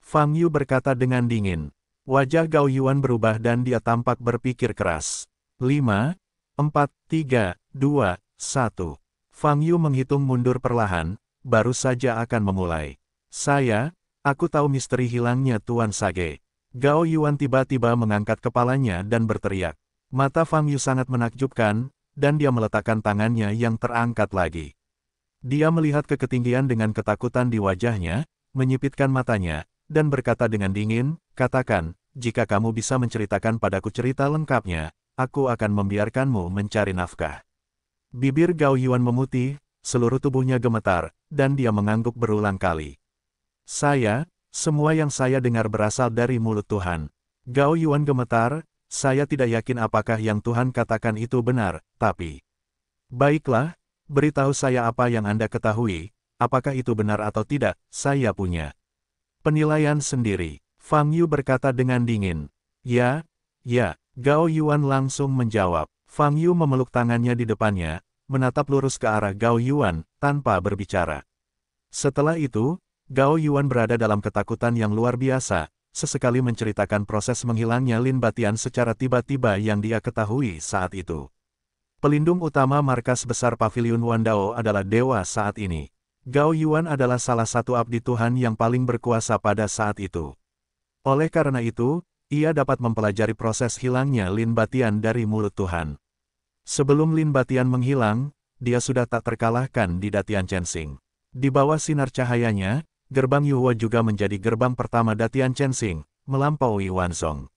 Fang Yu berkata dengan dingin. Wajah Gao Yuan berubah dan dia tampak berpikir keras. 5, 4, 3, 2, 1. Fang Yu menghitung mundur perlahan, baru saja akan memulai. Aku tahu misteri hilangnya Tuan Sage. Gao Yuan tiba-tiba mengangkat kepalanya dan berteriak. Mata Fang Yu sangat menakjubkan, dan dia meletakkan tangannya yang terangkat lagi. Dia melihat ke ketinggian dengan ketakutan di wajahnya, menyipitkan matanya, dan berkata dengan dingin, katakan, jika kamu bisa menceritakan padaku cerita lengkapnya, aku akan membiarkanmu mencari nafkah. Bibir Gao Yuan memutih, seluruh tubuhnya gemetar, dan dia mengangguk berulang kali. Semua yang saya dengar berasal dari mulut Tuhan. Gao Yuan gemetar, saya tidak yakin apakah yang Tuhan katakan itu benar, tapi... Baiklah, beritahu saya apa yang Anda ketahui, apakah itu benar atau tidak, saya punya penilaian sendiri. Fang Yu berkata dengan dingin. Ya, Gao Yuan langsung menjawab. Fang Yu memeluk tangannya di depannya, menatap lurus ke arah Gao Yuan, tanpa berbicara. Setelah itu, Gao Yuan berada dalam ketakutan yang luar biasa, sesekali menceritakan proses menghilangnya Lin Batian secara tiba-tiba yang dia ketahui saat itu. Pelindung utama markas besar Paviliun Wandao adalah dewa saat ini. Gao Yuan adalah salah satu abdi Tuhan yang paling berkuasa pada saat itu. Oleh karena itu, ia dapat mempelajari proses hilangnya Lin Batian dari mulut Tuhan. Sebelum Lin Batian menghilang, dia sudah tak terkalahkan di Datian Chensing. Di bawah sinar cahayanya, gerbang Yuhua juga menjadi gerbang pertama Datian Chensing, melampaui Wanzhong.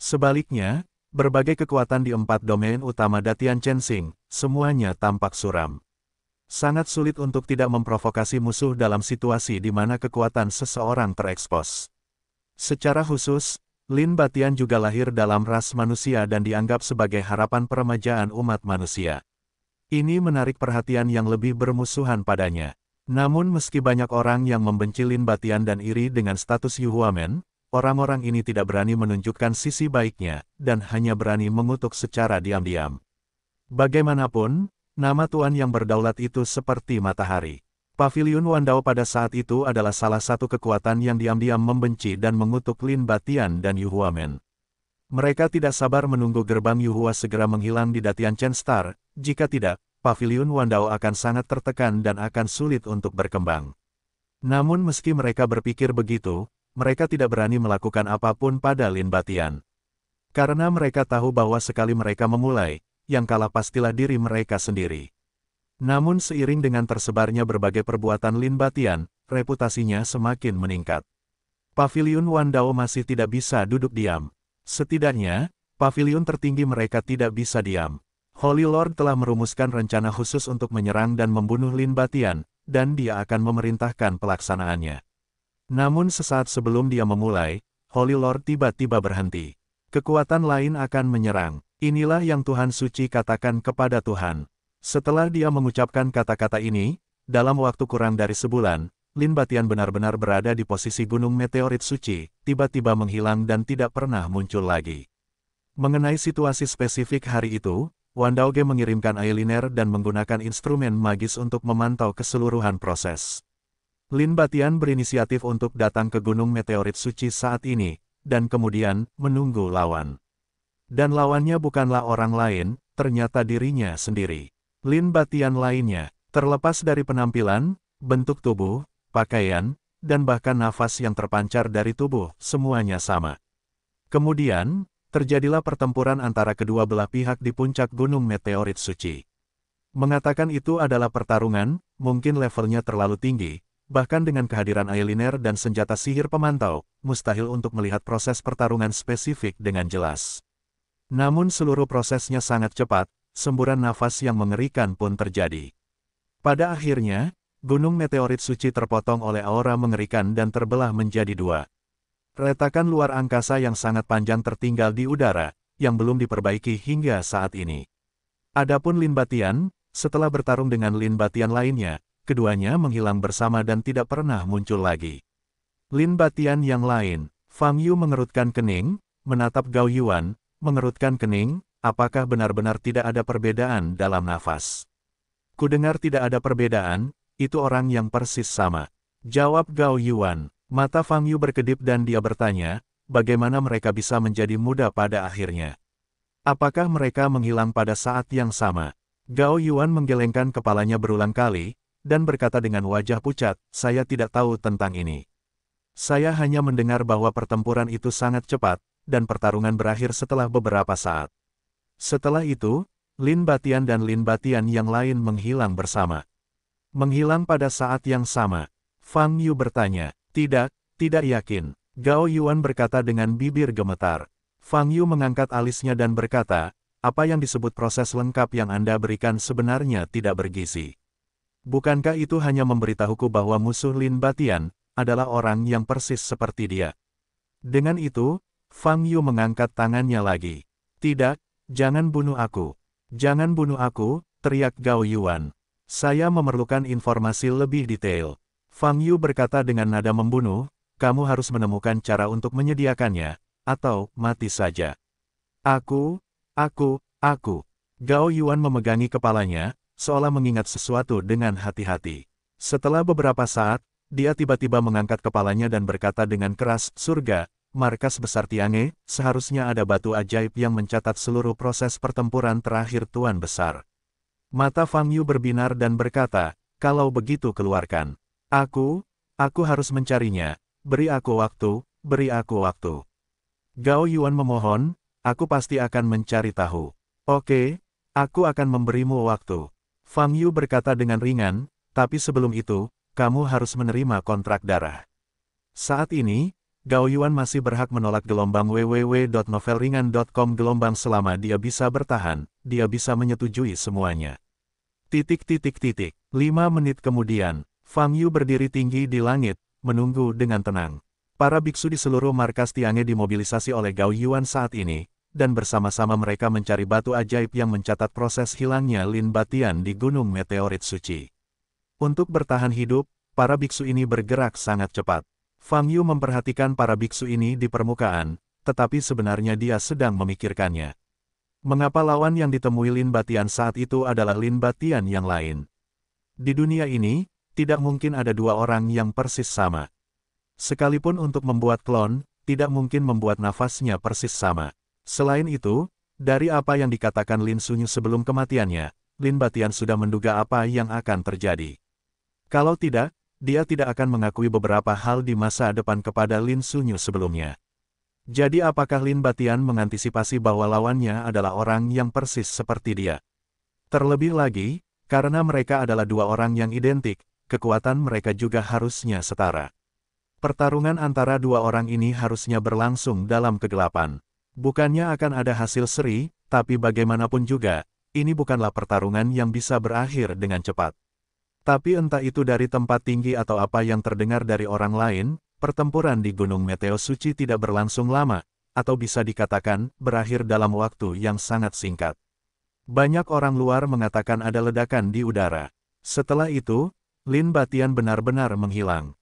Sebaliknya, berbagai kekuatan di 4 domain utama Datian Chensing, semuanya tampak suram. Sangat sulit untuk tidak memprovokasi musuh dalam situasi di mana kekuatan seseorang terekspos. Secara khusus, Lin Batian juga lahir dalam ras manusia dan dianggap sebagai harapan peremajaan umat manusia. Ini menarik perhatian yang lebih bermusuhan padanya. Namun meski banyak orang yang membenci Lin Batian dan iri dengan status Yuhuamen, orang-orang ini tidak berani menunjukkan sisi baiknya, dan hanya berani mengutuk secara diam-diam. Bagaimanapun, nama Tuan yang berdaulat itu seperti matahari. Paviliun Wandao pada saat itu adalah salah satu kekuatan yang diam-diam membenci dan mengutuk Lin Batian dan Yuhuamen. Mereka tidak sabar menunggu gerbang Yuhua segera menghilang di Datian Chen Star, jika tidak, Paviliun Wandao akan sangat tertekan dan akan sulit untuk berkembang. Namun meski mereka berpikir begitu, mereka tidak berani melakukan apapun pada Lin Batian. Karena mereka tahu bahwa sekali mereka memulai, yang kalah pastilah diri mereka sendiri. Namun seiring dengan tersebarnya berbagai perbuatan Lin Batian, reputasinya semakin meningkat. Paviliun Wandao masih tidak bisa duduk diam. Setidaknya, paviliun tertinggi mereka tidak bisa diam. Holy Lord telah merumuskan rencana khusus untuk menyerang dan membunuh Lin Batian, dan dia akan memerintahkan pelaksanaannya. Namun sesaat sebelum dia memulai, Holy Lord tiba-tiba berhenti. Kekuatan lain akan menyerang. Inilah yang Tuhan Suci katakan kepada Tuhan. Setelah dia mengucapkan kata-kata ini, dalam waktu kurang dari sebulan, Lin Batian benar-benar berada di posisi gunung meteorit suci, tiba-tiba menghilang dan tidak pernah muncul lagi. Mengenai situasi spesifik hari itu, Wandao Ge mengirimkan Aeliner dan menggunakan instrumen magis untuk memantau keseluruhan proses. Lin Batian berinisiatif untuk datang ke Gunung Meteorit Suci saat ini, dan kemudian menunggu lawan. Dan lawannya bukanlah orang lain, ternyata dirinya sendiri. Lin Batian lainnya, terlepas dari penampilan, bentuk tubuh, pakaian, dan bahkan nafas yang terpancar dari tubuh, semuanya sama. Kemudian, terjadilah pertempuran antara kedua belah pihak di puncak Gunung Meteorit Suci. Mengatakan itu adalah pertarungan, mungkin levelnya terlalu tinggi, bahkan dengan kehadiran Aeliner dan senjata sihir pemantau, mustahil untuk melihat proses pertarungan spesifik dengan jelas. Namun seluruh prosesnya sangat cepat, semburan nafas yang mengerikan pun terjadi. Pada akhirnya, Gunung Meteorit Suci terpotong oleh aura mengerikan dan terbelah menjadi dua. Retakan luar angkasa yang sangat panjang tertinggal di udara, yang belum diperbaiki hingga saat ini. Adapun Lin Batian, setelah bertarung dengan Lin Batian lainnya, keduanya menghilang bersama dan tidak pernah muncul lagi. Lin Batian yang lain, Fang Yu mengerutkan kening, menatap Gao Yuan, mengerutkan kening, apakah benar-benar tidak ada perbedaan dalam nafas? Kudengar tidak ada perbedaan, itu orang yang persis sama. Jawab Gao Yuan. Mata Fang Yu berkedip dan dia bertanya, bagaimana mereka bisa menjadi muda pada akhirnya? Apakah mereka menghilang pada saat yang sama? Gao Yuan menggelengkan kepalanya berulang kali, dan berkata dengan wajah pucat, saya tidak tahu tentang ini. Saya hanya mendengar bahwa pertempuran itu sangat cepat, dan pertarungan berakhir setelah beberapa saat. Setelah itu, Lin Batian dan Lin Batian yang lain menghilang bersama. Menghilang pada saat yang sama. Fang Yu bertanya, tidak yakin. Gao Yuan berkata dengan bibir gemetar. Fang Yu mengangkat alisnya dan berkata, apa yang disebut proses lengkap yang Anda berikan sebenarnya tidak bergizi. Bukankah itu hanya memberitahuku bahwa musuh Lin Batian adalah orang yang persis seperti dia? Dengan itu, Fang Yu mengangkat tangannya lagi. Tidak, jangan bunuh aku. Jangan bunuh aku, teriak Gao Yuan. Saya memerlukan informasi lebih detail. Fang Yu berkata dengan nada membunuh, kamu harus menemukan cara untuk menyediakannya, atau mati saja. Aku. Gao Yuan memegangi kepalanya, seolah mengingat sesuatu dengan hati-hati. Setelah beberapa saat, dia tiba-tiba mengangkat kepalanya dan berkata dengan keras, surga, markas besar Tiange, seharusnya ada batu ajaib yang mencatat seluruh proses pertempuran terakhir Tuan Besar. Mata Fang Yu berbinar dan berkata, kalau begitu keluarkan. Aku harus mencarinya, beri aku waktu. Gao Yuan memohon, aku pasti akan mencari tahu. Oke, aku akan memberimu waktu. Fang Yu berkata dengan ringan, tapi sebelum itu, kamu harus menerima kontrak darah. Saat ini, Gao Yuan masih berhak menolak gelombang www.novelringan.com gelombang selama dia bisa bertahan, dia bisa menyetujui semuanya. 5 menit kemudian, Fang Yu berdiri tinggi di langit, menunggu dengan tenang. Para biksu di seluruh markas Tiange dimobilisasi oleh Gao Yuan saat ini, dan bersama-sama mereka mencari batu ajaib yang mencatat proses hilangnya Lin Batian di Gunung Meteorit Suci. Untuk bertahan hidup, para biksu ini bergerak sangat cepat. Fang Yu memperhatikan para biksu ini di permukaan, tetapi sebenarnya dia sedang memikirkannya. Mengapa lawan yang ditemui Lin Batian saat itu adalah Lin Batian yang lain? Di dunia ini, tidak mungkin ada dua orang yang persis sama. Sekalipun untuk membuat klon, tidak mungkin membuat nafasnya persis sama. Selain itu, dari apa yang dikatakan Lin Sunyu sebelum kematiannya, Lin Batian sudah menduga apa yang akan terjadi. Kalau tidak, dia tidak akan mengakui beberapa hal di masa depan kepada Lin Sunyu sebelumnya. Jadi apakah Lin Batian mengantisipasi bahwa lawannya adalah orang yang persis seperti dia? Terlebih lagi, karena mereka adalah dua orang yang identik, kekuatan mereka juga harusnya setara. Pertarungan antara dua orang ini harusnya berlangsung dalam kegelapan. Bukannya akan ada hasil seri, tapi bagaimanapun juga, ini bukanlah pertarungan yang bisa berakhir dengan cepat. Tapi entah itu dari tempat tinggi atau apa yang terdengar dari orang lain, pertempuran di Gunung Meteo Suci tidak berlangsung lama, atau bisa dikatakan, berakhir dalam waktu yang sangat singkat. Banyak orang luar mengatakan ada ledakan di udara. Setelah itu, Lin Batian benar-benar menghilang.